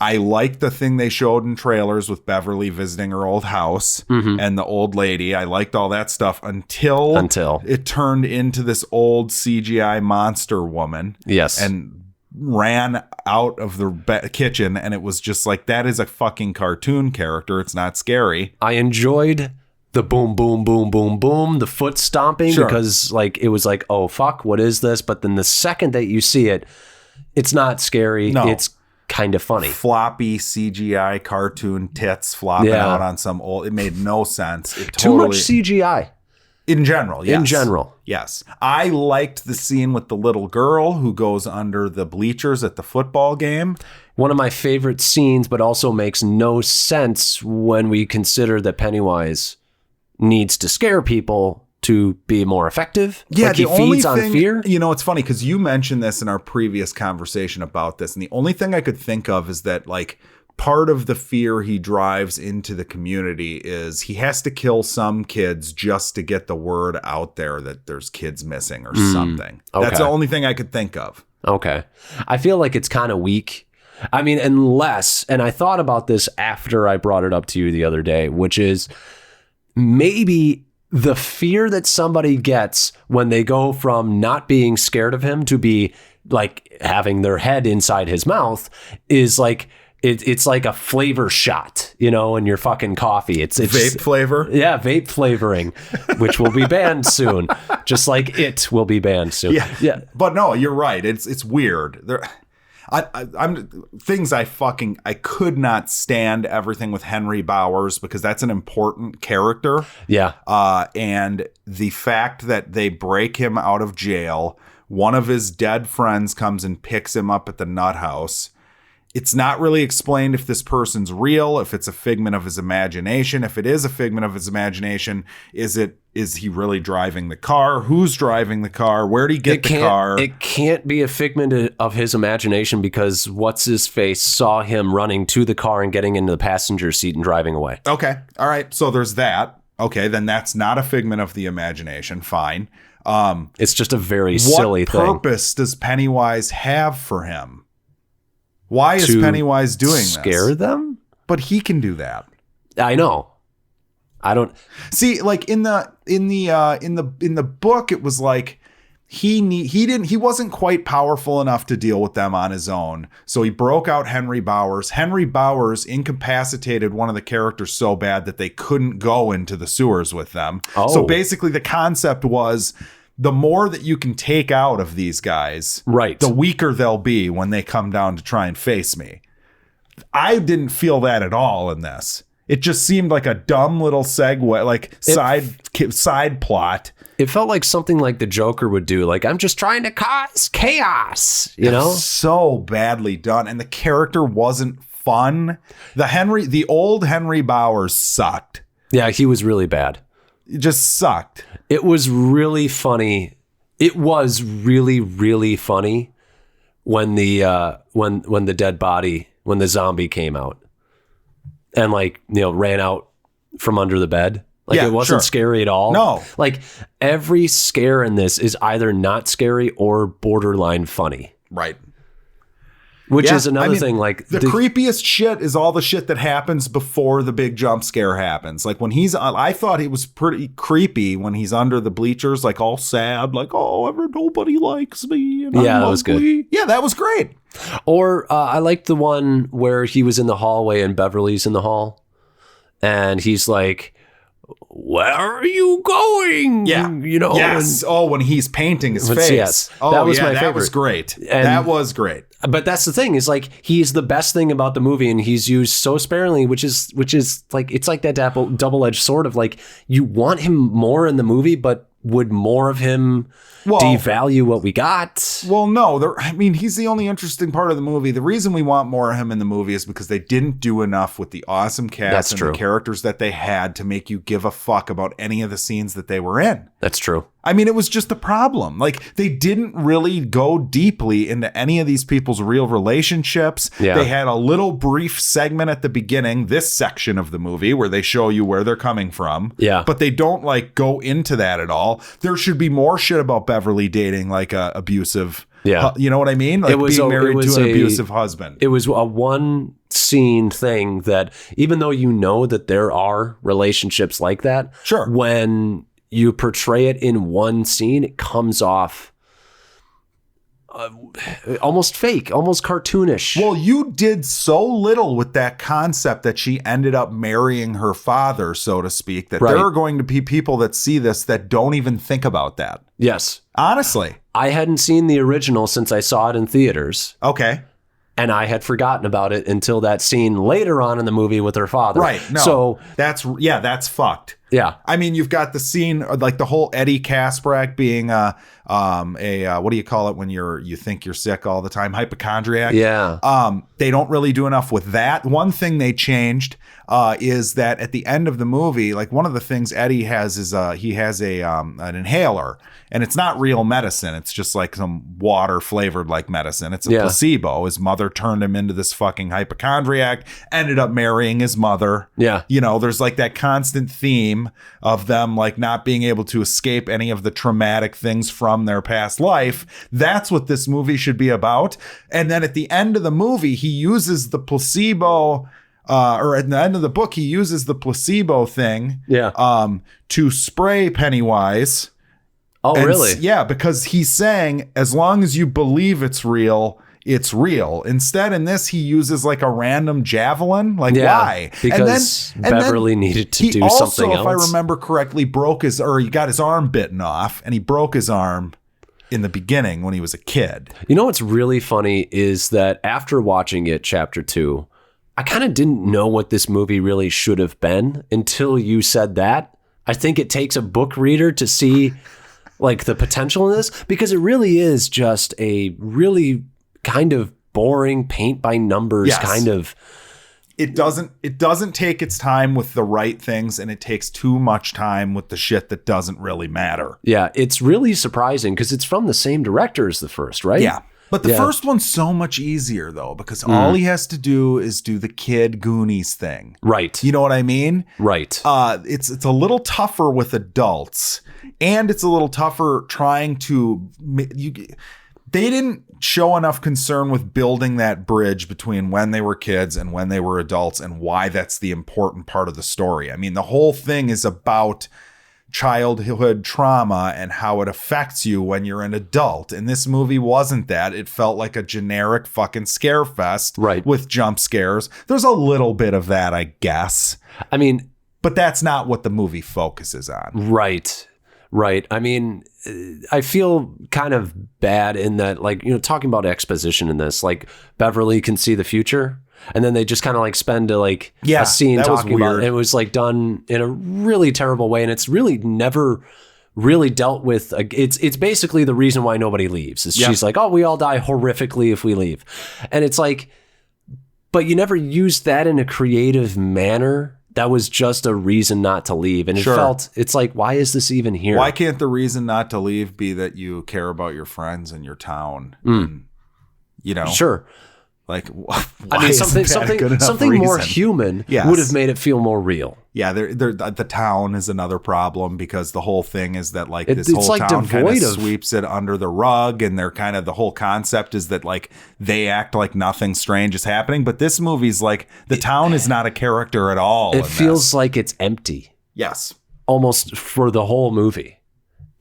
I liked the thing they showed in trailers with Beverly visiting her old house and the old lady. I liked all that stuff until it turned into this old CGI monster woman. Yes. And ran out of the kitchen, and it was just like, that is a fucking cartoon character. It's not scary. I enjoyed the boom, boom, boom, boom, boom, the foot stomping because like it was like, oh, fuck, what is this? But then the second that you see it, it's not scary. No. It's kind of funny. Floppy CGI cartoon tits flopping out on some old. It made no sense. Too much CGI. In general, yes. In general. Yes. I liked the scene with the little girl who goes under the bleachers at the football game. One of my favorite scenes, but also makes no sense when we consider that Pennywise needs to scare people to be more effective. Yeah, like he feeds on fear. You know, it's funny because you mentioned this in our previous conversation about this, and the only thing I could think of is that like part of the fear he drives into the community is he has to kill some kids just to get the word out there that there's kids missing or something. Okay. That's the only thing I could think of. Okay. I feel like it's kind of weak. I mean, unless, and I thought about this after I brought it up to you the other day, which is maybe the fear that somebody gets when they go from not being scared of him to be like having their head inside his mouth is like, it's like a flavor shot, you know, in your fucking coffee. It's vape flavor. Yeah, vape flavoring, which will be banned soon. Just like it will be banned soon. Yeah. But no, you're right. It's weird. I'm things I could not stand everything with Henry Bowers because that's an important character. Yeah. And the fact that they break him out of jail, one of his dead friends comes and picks him up at the nut house. It's not really explained if this person's real, if it's a figment of his imagination. If it is a figment of his imagination, is he really driving the car? Who's driving the car? Where did he get the car? It can't be a figment of his imagination because what's-his-face saw him running to the car and getting into the passenger seat and driving away. Okay. All right. So there's that. Okay. Then that's not a figment of the imagination. Fine. It's just a very silly thing. What purpose does Pennywise have for him? Why is Pennywise doing this? Scare them? But he can do that. I know. I don't see. Like in the book, it was like he wasn't quite powerful enough to deal with them on his own. So he broke out Henry Bowers. Henry Bowers incapacitated one of the characters so bad that they couldn't go into the sewers with them. Oh. So basically, the concept was, the more that you can take out of these guys, the weaker they'll be when they come down to try and face me. I didn't feel that at all in this. It just seemed like a dumb little segue, like side plot. It felt like something like the Joker would do. Like, I'm just trying to cause chaos, you know? So badly done. And the character wasn't fun. The old Henry Bowers sucked. Yeah, he was really bad. It just sucked. It was really funny. It was really, really funny when the dead body, when the zombie came out and like, you know, ran out from under the bed. Like Yeah, it wasn't sure. scary at all. No. Like every scare in this is either not scary or borderline funny. Right. Which Yeah, is another I mean, thing. Like the creepiest shit is all the shit that happens before the big jump scare happens. Like when I thought he was pretty creepy when he's under the bleachers, like all sad, like, oh, nobody likes me. And Yeah, I'm that was good. ugly. Yeah, that was great. Or I liked the one where he was in the hallway and Beverly's in the hall. And he's like, where are you going? Yeah. You know? Yes. When he's painting his face. Yes. Oh, That was yeah, my that favorite. was great. And- that was great. But that's the thing is like he's the best thing about the movie and he's used so sparingly, which is like it's like that double-edged sword of like you want him more in the movie, but would more of him devalue what we got? Well, no, he's the only interesting part of the movie. The reason we want more of him in the movie is because they didn't do enough with the awesome cast That's and true. the characters that they had to make you give a fuck about any of the scenes that they were in. That's true. I mean, it was just a problem. Like, they didn't really go deeply into any of these people's real relationships. Yeah. They had a little brief segment at the beginning, this section of the movie, where they show you where they're coming from. Yeah. But they don't, like, go into that at all. There should be more shit about Beverly dating, like, a abusive... Yeah. You know what I mean? Like, being married to an abusive husband. It was a one scene thing that even though you know that there are relationships like that, Sure. when you portray it in one scene, it comes off almost fake, almost cartoonish. Well, you did so little with that concept that she ended up marrying her father, so to speak, that Right. there are going to be people that see this that don't even think about that. Yes. Honestly. I hadn't seen the original since I saw it in theaters, Okay. and I had forgotten about it until that scene later on in the movie with her father. Right. No. So, that's fucked. yeah. I mean, you've got the scene, like the whole Eddie Kasprak being what do you call it when you think you're sick all the time? Hypochondriac. Yeah. They don't really do enough with that. One thing they changed is that at the end of the movie, like one of the things Eddie has is he has an inhaler, and it's not real medicine. It's just like some water flavored like medicine. It's a placebo. His mother turned him into this fucking hypochondriac, ended up marrying his mother. Yeah. You know, there's like that constant theme of them like not being able to escape any of the traumatic things from their past life. That's what this movie should be about. And then at the end of the movie, he uses the placebo, or at the end of the book, he uses the placebo thing to spray Pennywise. Oh, really? Yeah, because he's saying as long as you believe it's real, it's real. Instead, in this, he uses like a random javelin. Like, why? Because Beverly needed to do something else. If I remember correctly, he got his arm bitten off, and he broke his arm in the beginning when he was a kid. You know what's really funny is that after watching it, Chapter 2, I kind of didn't know what this movie really should have been until you said that. I think it takes a book reader to see like the potential in this, because it really is just a really kind of boring paint by numbers kind of. It doesn't take its time with the right things, and it takes too much time with the shit that doesn't really matter. Yeah, it's really surprising because it's from the same director as the first, right? Yeah. But the first one's so much easier, though, because all he has to do is do the kid Goonies thing. Right. You know what I mean? Right. It's a little tougher with adults, and it's a little tougher trying to... They didn't show enough concern with building that bridge between when they were kids and when they were adults, and why that's the important part of the story. I mean, the whole thing is about childhood trauma and how it affects you when you're an adult. And this movie wasn't that. It felt like a generic fucking scare fest with jump scares. There's a little bit of that, I guess. I mean, but that's not what the movie focuses on. Right. I mean, I feel kind of bad in that, like, you know, talking about exposition in this, like Beverly can see the future. And then they just kind of like spend a scene talking about it. It was like done in a really terrible way. And it's really never really dealt with. It's basically the reason why nobody leaves. She's like, oh, we all die horrifically if we leave. And it's like, but you never used that in a creative manner. That was just a reason not to leave. And it's like, why is this even here? Why can't the reason not to leave be that you care about your friends and your town? And, you know? Sure. Like, why I mean, isn't that a good enough something more reason? human Yes. would have made it feel more real. Yeah, the town is another problem because the whole thing is that like this it's whole like town kind of devoid of- sweeps it under the rug, and they're kind of the whole concept is that like they act like nothing strange is happening. But this movie's like the town is not a character at all. It feels like it's empty. Yes. Almost for the whole movie.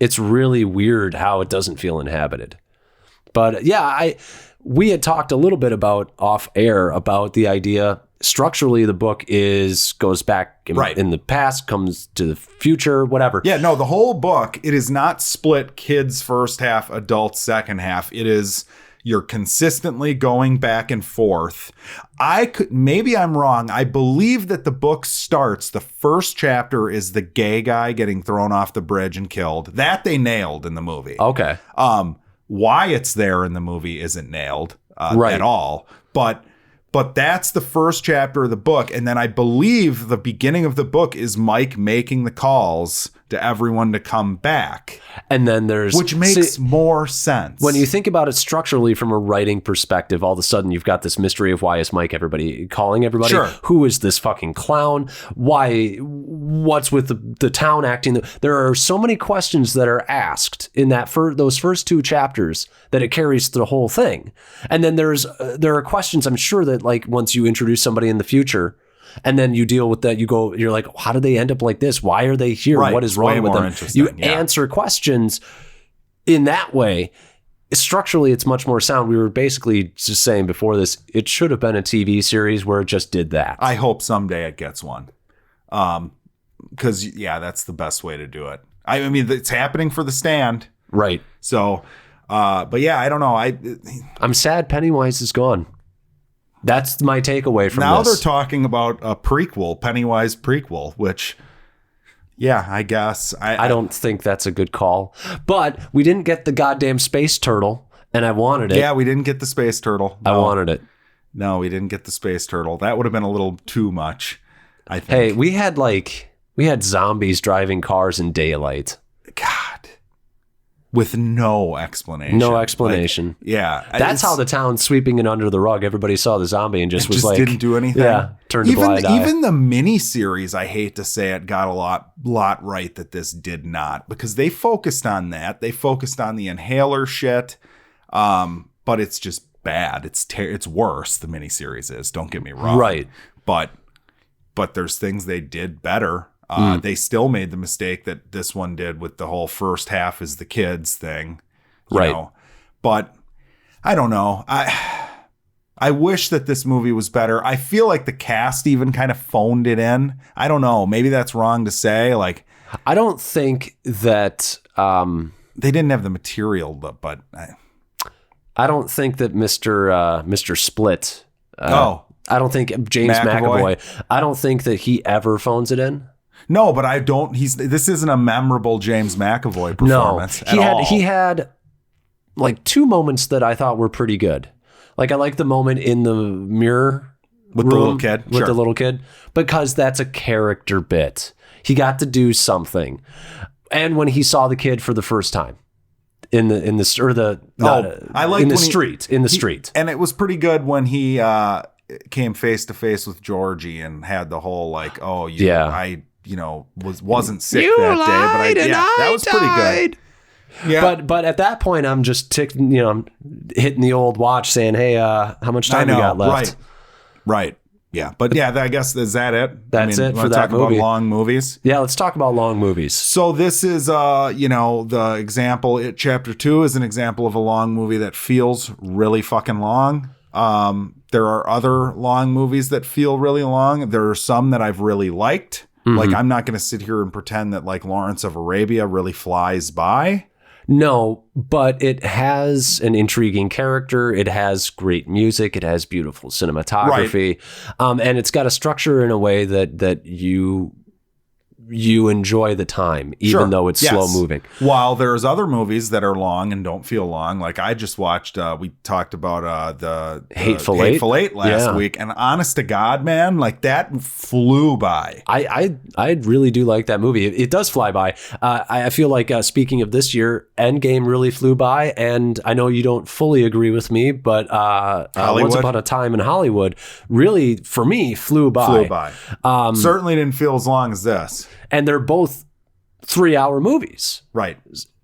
It's really weird how it doesn't feel inhabited. But yeah, we had talked a little bit about off air about the idea structurally the book goes back in the past, comes to the future, whatever. Yeah, no, the whole book, it is not split kids first half, adults second half. It is you're consistently going back and forth. Maybe I'm wrong. I believe that the book starts, the first chapter is the gay guy getting thrown off the bridge and killed. That they nailed in the movie. Okay. Why it's there in the movie isn't nailed Right. at all. But that's the first chapter of the book. And then I believe the beginning of the book is Mike making the calls to everyone to come back. And then Which makes more sense. When you think about it structurally from a writing perspective, all of a sudden you've got this mystery of why is Mike calling everybody? Sure. Who is this fucking clown? What's with the town acting? There are so many questions that are asked in those first two chapters that it carries the whole thing. And then there are questions I'm sure that like once you introduce somebody in the future, and then you deal with that. You're like, how did they end up like this? Why are they here? Right. What is It's way wrong with more them? interesting, You yeah. answer questions in that way. Structurally, it's much more sound. We were basically just saying before this, it should have been a TV series where it just did that. I hope someday it gets one. Because, yeah, that's the best way to do it. I mean, it's happening for The Stand. Right. So, but yeah, I don't know. I'm sad Pennywise is gone. That's my takeaway from Now this. they're talking about a prequel, Pennywise prequel, which, yeah, I guess. I don't think that's a good call. But we didn't get the goddamn space turtle, and I wanted it. Yeah, we didn't get the space turtle. I wanted it. No, we didn't get the space turtle. That would have been a little too much, I think. Hey, we had zombies driving cars in daylight. God. With no explanation. No explanation. Like, yeah. That's how the town sweeping it under the rug. Everybody saw the zombie and just was like, didn't do anything. Yeah, turned a blind eye. Even the mini-series, I hate to say it, got a lot right that this did not, because they focused on that. They focused on the inhaler shit, but it's just bad. It's worse. The mini-series is. Don't get me wrong. Right. But there's things they did better. They still made the mistake that this one did with the whole first half is the kids thing, you Right. know. But I don't know. I wish that this movie was better. I feel like the cast even kind of phoned it in. I don't know. Maybe that's wrong to say. Like, I don't think that they didn't have the material, but I don't think that Mr. Split. I don't think James McAvoy. I don't think that he ever phones it in. no, but I don't. This isn't a memorable James McAvoy performance at all. He had like two moments that I thought were pretty good. Like I like the moment in the mirror With the little kid? with Sure. the little kid, because that's a character bit. He got to do something, and when he saw the kid for the first time in the street, and it was pretty good when he came face to face with Georgie and had the whole like, I wasn't sick that day, but that was pretty good. Yeah, But at that point, I'm just I'm hitting the old watch, saying, "Hey, how much time we got left?" Right. Yeah, but yeah, I guess is that it? That's it for wanna that talk movie. About long movies. Yeah, let's talk about long movies. So this is, the example. Chapter 2 is an example of a long movie that feels really fucking long. There are other long movies that feel really long. There are some that I've really liked. Mm-hmm. Like, I'm not going to sit here and pretend that like Lawrence of Arabia really flies by. No, but it has an intriguing character. It has great music. It has beautiful cinematography, and it's got a structure in a way that you you enjoy the time, even though it's slow moving. While there's other movies that are long and don't feel long. Like I just watched, we talked about the Hateful Eight last week. And honest to God, man, like that flew by. I really do like that movie. It does fly by. I feel like speaking of this year, Endgame really flew by. And I know you don't fully agree with me, but Once Upon a Time in Hollywood really, for me, flew by. Certainly didn't feel as long as this. And they're both 3-hour movies. Right.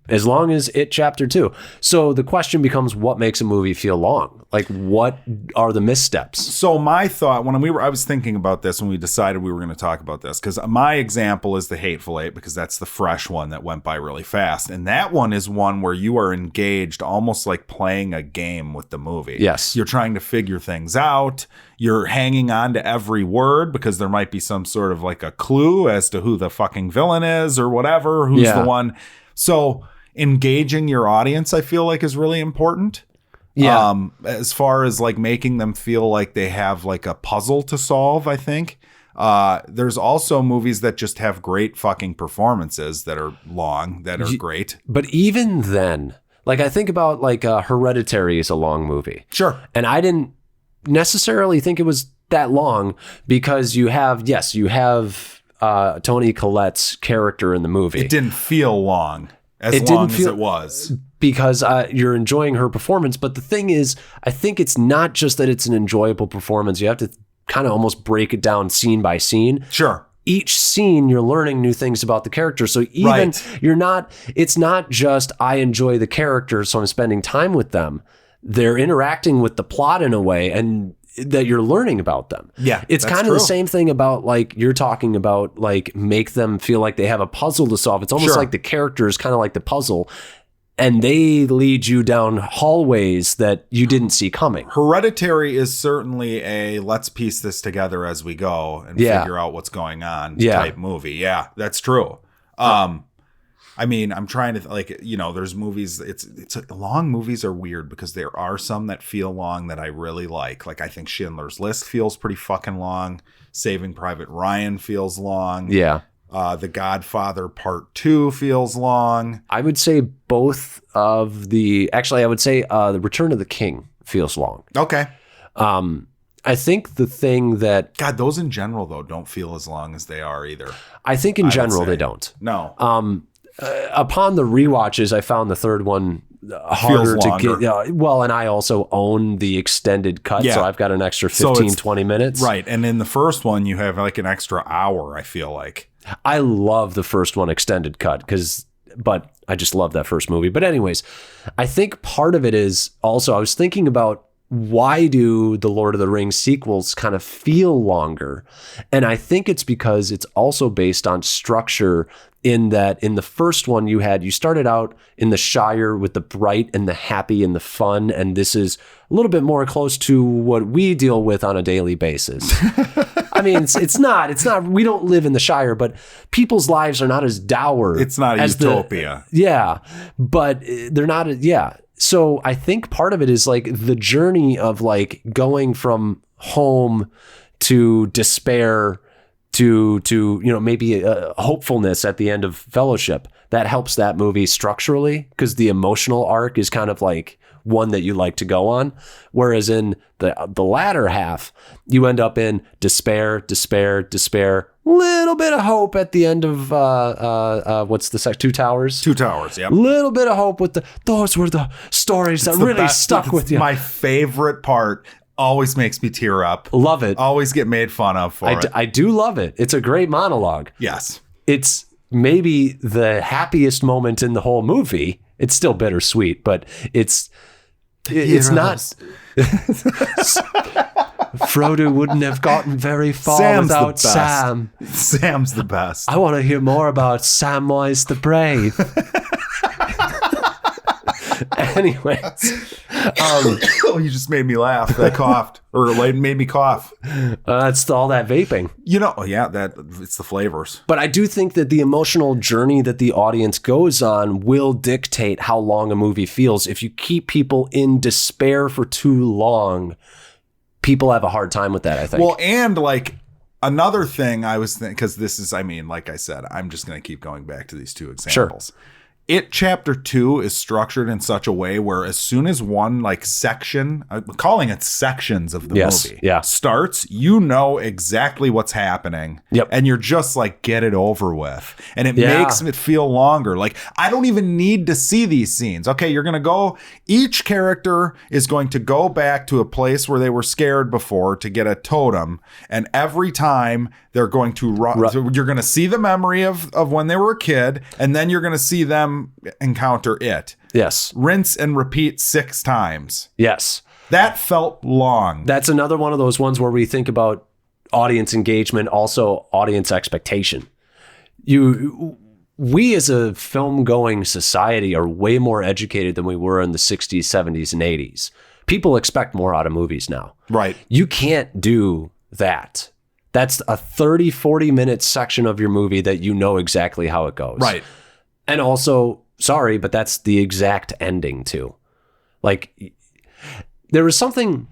As long as It Chapter 2. So the question becomes, what makes a movie feel long? Like, what are the missteps? So my thought, I was thinking about this when we decided we were going to talk about this, because my example is the Hateful Eight, because that's the fresh one that went by really fast. And that one is one where you are engaged almost like playing a game with the movie. Yes. You're trying to figure things out. You're hanging on to every word because there might be some sort of like a clue as to who the fucking villain is or whatever, who's the one. So engaging your audience, I feel like, is really important. Yeah. As far as like making them feel like they have like a puzzle to solve, I think. There's also movies that just have great fucking performances that are long, that are great. But even then, like I think about like Hereditary is a long movie. Sure. And I didn't necessarily think it was that long because you have Toni Collette's character in the movie. It didn't feel long as it was. Because you're enjoying her performance. But the thing is, I think it's not just that it's an enjoyable performance. You have to kind of almost break it down scene by scene. Sure. Each scene, you're learning new things about the character. So even it's not just I enjoy the character, so I'm spending time with them. They're interacting with the plot in a way and that you're learning about them. Yeah. It's kind of the same thing about like you're talking about, like make them feel like they have a puzzle to solve. It's almost like the character is kind of like the puzzle. And they lead you down hallways that you didn't see coming. Hereditary is certainly a let's piece this together as we go and figure out what's going on type movie. Yeah, that's true. I mean, I'm trying to there's movies. It's long movies are weird because there are some that feel long that I really like. Like I think Schindler's List feels pretty fucking long. Saving Private Ryan feels long. Yeah. The Godfather Part 2 feels long. I would say both of the... Actually, I would say The Return of the King feels long. Okay. I think the thing that... God, those in general, though, don't feel as long as they are either. I think in general they don't. No. Upon the rewatches, I found the third one harder to get. And I also own the extended cut, so I've got an extra 20 minutes. Right. And in the first one, you have like an extra hour, I feel like. I love the first one extended cut but I just love that first movie. But anyways, I think part of it is also, I was thinking about why do the Lord of the Rings sequels kind of feel longer? And I think it's because it's also based on structure, in that in the first one you started out in the Shire with the bright and the happy and the fun. And this is a little bit more close to what we deal with on a daily basis. I mean, it's not, we don't live in the Shire, but people's lives are not as dour. It's not a utopia. But they're not, So I think part of it is like the journey of like going from home to despair to maybe a hopefulness at the end of Fellowship. That helps that movie structurally because the emotional arc is kind of like one that you like to go on. Whereas in the latter half, you end up in despair, little bit of hope at the end of what's the Two Towers? Two Towers, yeah. Little bit of hope with those were the stories that really stuck with you. My favorite part. Always makes me tear up. Love it. Always get made fun of for it. I do love it. It's a great monologue. Yes. It's maybe the happiest moment in the whole movie. It's still bittersweet, but it's not. Frodo wouldn't have gotten very far without Sam. Sam's the best. I want to hear more about Samwise the Brave. Anyways. You just made me laugh. I coughed. Or made me cough. That's all that vaping. It's the flavors. But I do think that the emotional journey that the audience goes on will dictate how long a movie feels. If you keep people in despair for too long, people have a hard time with that, I think. Well, and like Another thing I was thinking, because this is, I mean, like I said, I'm just going to keep going back to these two examples. Sure. It Chapter 2 is structured in such a way where as soon as one like section, I'm calling it sections of the movie, starts, you know exactly what's happening. Yep. And you're just like, get it over with. And it makes it feel longer. Like, I don't even need to see these scenes. Okay, you're going to go, each character is going to go back to a place where they were scared before to get a totem. And every time they're going to run, so you're going to see the memory of when they were a kid, and then you're going to see them encounter it. Yes. Rinse and repeat 6 times. Yes. That felt long. That's another one of those ones where we think about audience engagement, also audience expectation. We as a film-going society are way more educated than we were in the 60s, 70s, and 80s. People expect more out of movies now. Right. You can't do that. That's a 30, 40-minute section of your movie that you know exactly how it goes. Right. And also, sorry, but that's the exact ending too. Like, there was something,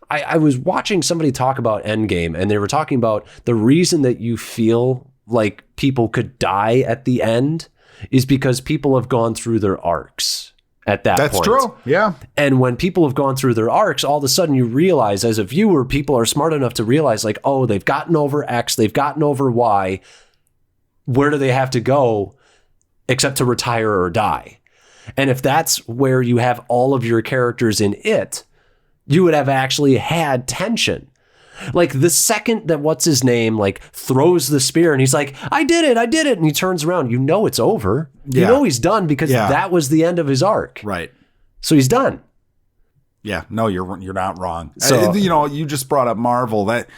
I was watching somebody talk about Endgame, and they were talking about the reason that you feel like people could die at the end is because people have gone through their arcs at that point. That's true. Yeah. And when people have gone through their arcs, all of a sudden you realize as a viewer, people are smart enough to realize like, oh, they've gotten over X, they've gotten over Y. Where do they have to go except to retire or die? And if that's where you have all of your characters in it, you would have actually had tension. Like the second that what's his name like throws the spear and he's like, I did it. And he turns around, you know it's over. You know he's done because that was the end of his arc. Right. So he's done. Yeah. No, you're not wrong. So, you just brought up Marvel. That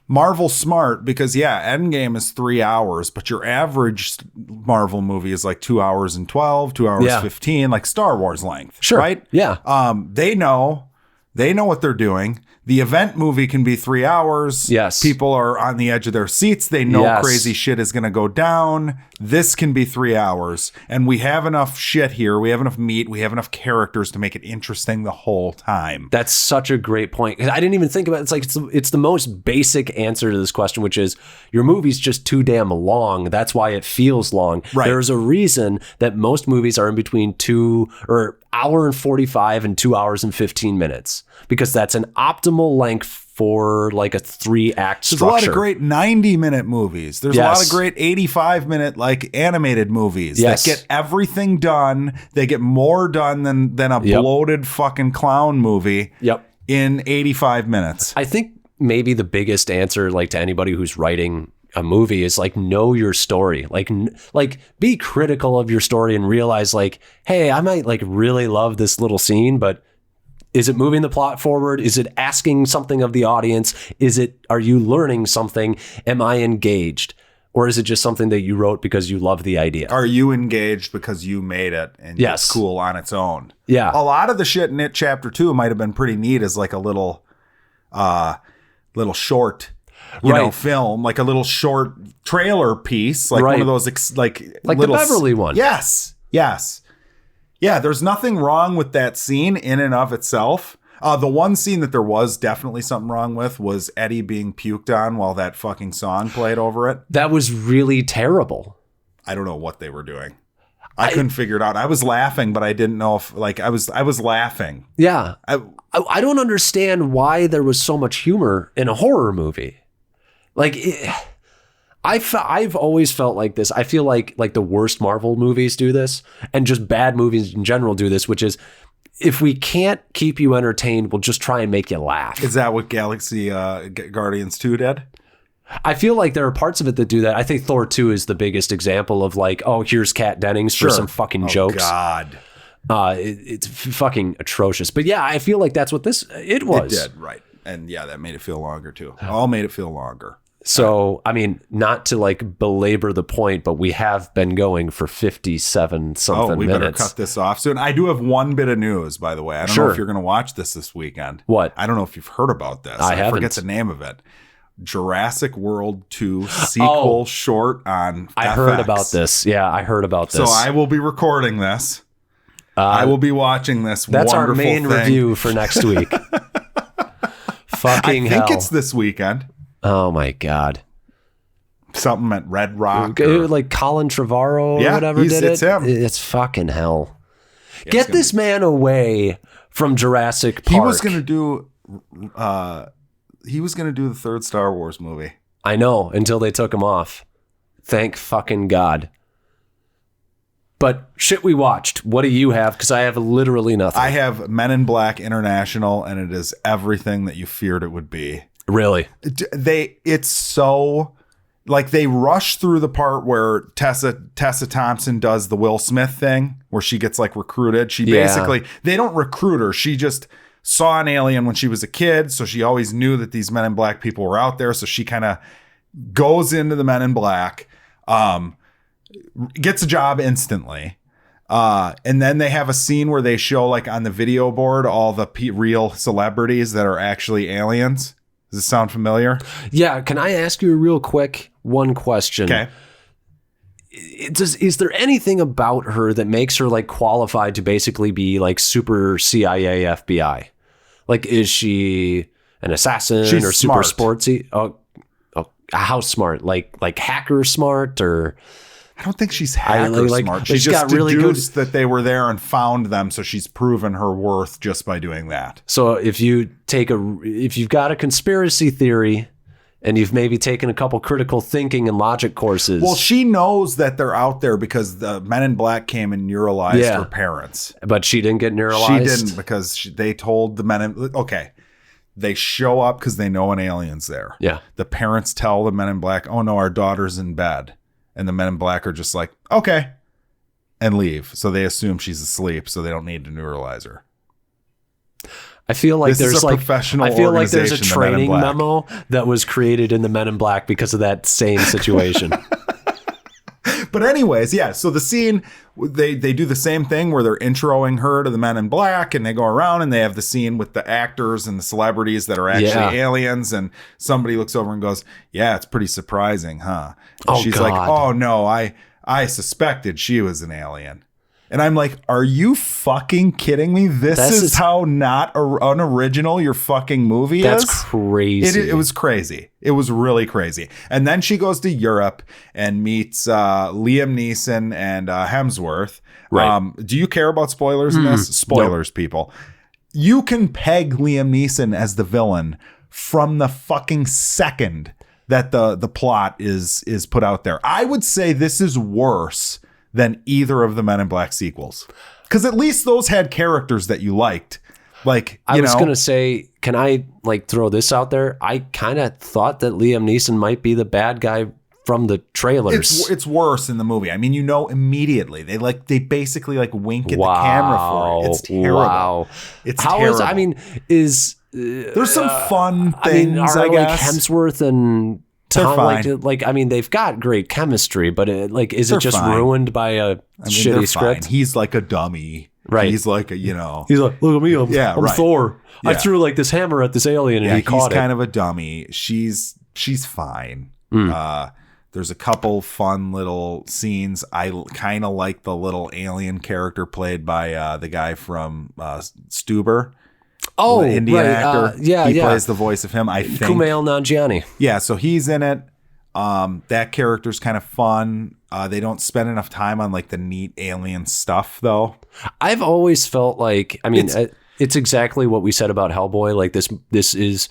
Marvel's smart because Endgame is 3 hours, but your average Marvel movie is like 2 hours and 12, 2 hours 15, like Star Wars length. Sure. Right? Yeah. They know what they're doing. The event movie can be 3 hours. Yes. People are on the edge of their seats. They know crazy shit is going to go down. This can be 3 hours. And we have enough shit here. We have enough meat. We have enough characters to make it interesting the whole time. That's such a great point. I didn't even think about it. It's like it's the most basic answer to this question, which is your movie's just too damn long. That's why it feels long. Right. There's a reason that most movies are in between 2 or hour and 45 and 2 hours and 15 minutes, because that's an optimal length for like a 3-act structure. There's a lot of great 90-minute movies. There's a lot of great 85-minute like animated movies that get everything done. They get more done than a bloated fucking clown movie in 85 minutes. I think maybe the biggest answer like to anybody who's writing a movie is like, know your story, like be critical of your story and realize like, hey, I might like really love this little scene, but is it moving the plot forward? Is it asking something of the audience? Are you learning something? Am I engaged? Or is it just something that you wrote because you love the idea? Are you engaged because you made it and it's cool on its own? Yeah. A lot of the shit in it Chapter 2 might have been pretty neat as like a little short film, like a little short trailer piece, like one of those like little, the Beverly one. Yes. Yeah, there's nothing wrong with that scene in and of itself. The one scene that there was definitely something wrong with was Eddie being puked on while that fucking song played over it. That was really terrible. I don't know what they were doing. I couldn't figure it out. I was laughing, but I didn't know if like I was laughing. Yeah. I don't understand why there was so much humor in a horror movie. Like I've always felt like this. I feel like the worst Marvel movies do this, and just bad movies in general do this, which is if we can't keep you entertained, we'll just try and make you laugh. Is that what Galaxy Guardians 2 did? I feel like there are parts of it that do that. I think Thor 2 is the biggest example of like, oh, here's Kat Dennings for some fucking jokes. God. It's fucking atrocious. But yeah, I feel like that's what it was. It did, right. And yeah, that made it feel longer too. All made it feel longer. So, I mean, not to like belabor the point, but we have been going for 57 something minutes. We better cut this off soon. I do have one bit of news, by the way. I don't know if you're going to watch this weekend. What? I don't know if you've heard about this. I haven't. forget the name of it. Jurassic World 2 sequel short on I FX. heard about this. Yeah, I heard about this. So I will be recording this. I will be watching this. That's wonderful our main thing. review for next week. Fucking hell. I think it's this weekend. Oh my God. Something at Red Rock. Like Colin Trevorrow or whatever did it's it. him. It's fucking hell. Yeah, Get this man away from Jurassic Park. He was going to do the third Star Wars movie. I know, until they took him off. Thank fucking God. But shit we watched. What do you have? Because I have literally nothing. I have Men in Black International, and it is everything that you feared it would be. Really? It's so... Like, they rush through the part where Tessa Thompson does the Will Smith thing, where she gets, like, recruited. She basically... They don't recruit her. She just saw an alien when she was a kid, so she always knew that these Men in Black people were out there, so she kind of goes into the Men in Black, gets a job instantly, and then they have a scene where they show, like, on the video board all the real celebrities that are actually aliens. Does this sound familiar? Yeah. Can I ask you a real quick one question? Okay. Is there anything about her that makes her like qualified to basically be like super CIA FBI? Like, is she an assassin? She's or super smart. sportsy? Oh, how smart? Like hacker smart or? I don't think she's hacker smart. She just deduced that they were there and found them, so she's proven her worth just by doing that. So if you've got a conspiracy theory and you've maybe taken a couple critical thinking and logic courses. Well, she knows that they're out there because the Men in Black came and neuralized her parents. But she didn't get neuralized? She didn't because they told the Men in... Okay. They show up because they know an alien's there. Yeah. The parents tell the Men in Black, oh no, our daughter's in bed. And the Men in Black are just like, okay, and leave. So they assume she's asleep, so they don't need to neuralize her. I feel like there's like professional. I feel like there's a organization, training memo that was created in the Men in Black because of that same situation. But anyways, yeah. So the scene, they do the same thing where they're introing her to the Men in Black, and they go around and they have the scene with the actors and the celebrities that are actually aliens. And somebody looks over and goes, "Yeah, it's pretty surprising, huh?" And she's like, "Oh no, I suspected she was an alien." And I'm like, are you fucking kidding me? This is how not unoriginal your fucking movie is? That's crazy. It was crazy. It was really crazy. And then she goes to Europe and meets Liam Neeson and Hemsworth. Right. Do you care about spoilers in this? Spoilers, people. You can peg Liam Neeson as the villain from the fucking second that the plot is put out there. I would say this is worse than either of the Men in Black sequels. Because at least those had characters that you liked. Like, I was going to say, can I like throw this out there? I kind of thought that Liam Neeson might be the bad guy from the trailers. It's worse in the movie. I mean, you know immediately. They basically like wink at the camera for it. It's terrible. Wow. It's How terrible. There's some fun things, I guess. Like Hemsworth and Tom, fine. like I mean, they've got great chemistry, but is it just fine. ruined by a shitty script? Fine. He's like a dummy. Right. He's like a, He's like, look at me, I'm Thor. Yeah. I threw like this hammer at this alien and he caught it. He's kind of a dummy. She's fine. There's a couple fun little scenes. I kind of like the little alien character played by the guy from Stuber. Oh, the Indian actor. He plays the voice of him, I think. Kumail Nanjiani. Yeah, so he's in it. That character's kind of fun. They don't spend enough time on like the neat alien stuff, though. I've always felt like, I mean, it's exactly what we said about Hellboy. Like this is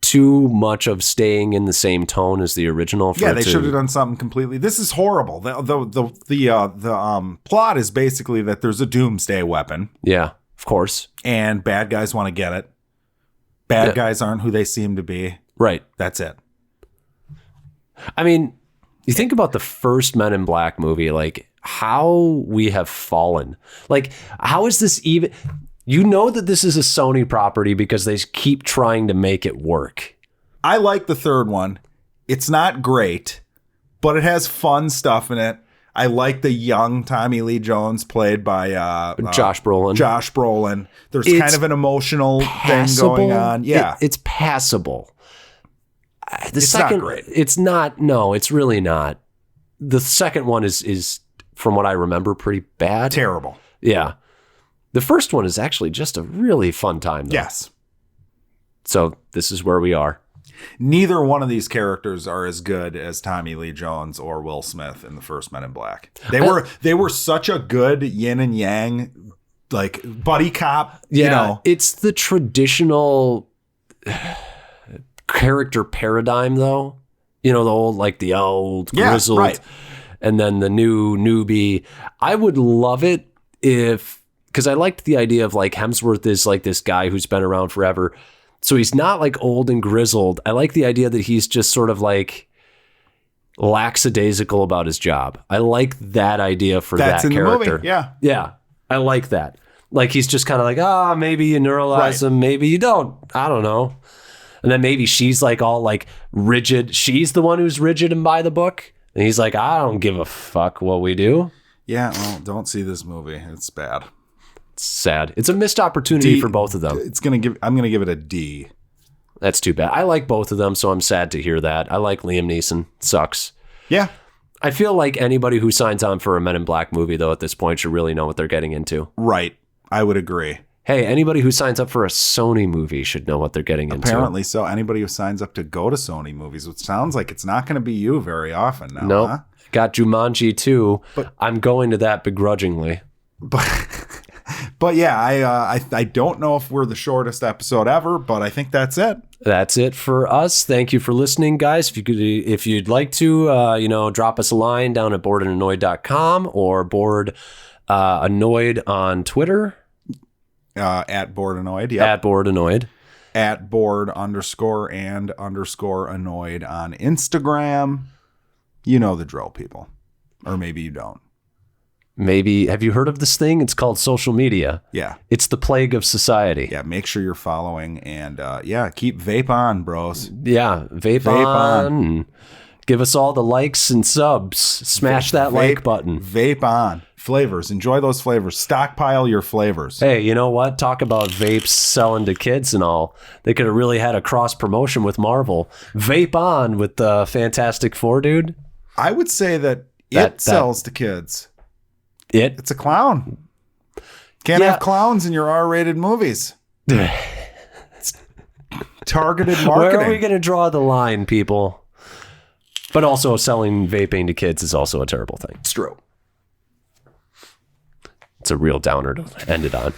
too much of staying in the same tone as the original. They should have done something completely. This is horrible. The plot is basically that there's a doomsday weapon. Yeah, of course. And bad guys want to get it. Bad guys aren't who they seem to be. Right. That's it. I mean, you think about the first Men in Black movie, like how we have fallen. Like, how is this even... You know that this is a Sony property because they keep trying to make it work. I like the third one. It's not great, but it has fun stuff in it. I like the young Tommy Lee Jones played by Josh Brolin. There's kind of an emotional thing going on. Yeah. It's passable. It's not great. It's not. No, it's really not. The second one is from what I remember, pretty bad. Terrible. Yeah. The first one is actually just a really fun time, though. Yes. So this is where we are. Neither one of these characters are as good as Tommy Lee Jones or Will Smith in the first Men in Black. They were such a good yin and yang, like buddy cop. Yeah, you know, it's the traditional character paradigm, though. You know, the old grizzled, right. And then the new newbie. I would love it because I liked the idea of like Hemsworth is like this guy who's been around forever. So he's not like old and grizzled. I like the idea that he's just sort of like lackadaisical about his job. I like that idea for That's that in character. The movie. Yeah. Yeah. I like that. Like he's just kind of like, maybe you neuralize him, maybe you don't. I don't know. And then maybe she's like all like rigid. She's the one who's rigid and by the book. And he's like, I don't give a fuck what we do. Yeah, well, don't see this movie. It's bad. It's sad. It's a missed opportunity for both of them. I'm gonna give it a D. That's too bad. I like both of them, so I'm sad to hear that. I like Liam Neeson. Sucks. Yeah. I feel like anybody who signs on for a Men in Black movie, though, at this point should really know what they're getting into. Right. I would agree. Hey, anybody who signs up for a Sony movie should know what they're getting into. Apparently so. Anybody who signs up to go to Sony movies, which sounds like it's not going to be you very often now. Nope. Huh? Got Jumanji 2. But I'm going to that begrudgingly. But yeah, I don't know if we're the shortest episode ever, but I think that's it. That's it for us. Thank you for listening, guys. If you'd like to, drop us a line down at boredandannoyed.com or bored annoyed on Twitter. At bored annoyed. Yep. At bored annoyed. At bored _and _ annoyed on Instagram. You know the drill, people. Or maybe you don't. Maybe, have you heard of this thing? It's called social media. Yeah. It's the plague of society. Yeah, make sure you're following and keep vape on, bros. Yeah, vape on. Give us all the likes and subs. Smash that like button. Vape on. Flavors. Enjoy those flavors. Stockpile your flavors. Hey, you know what? Talk about vapes selling to kids and all. They could have really had a cross promotion with Marvel. Vape on with the Fantastic Four, dude. I would say that it sells to kids. It's a clown. Can't have clowns in your R-rated movies. It's targeted marketing. Where are we going to draw the line, people? But also selling vaping to kids is also a terrible thing. It's true. It's a real downer to end it on.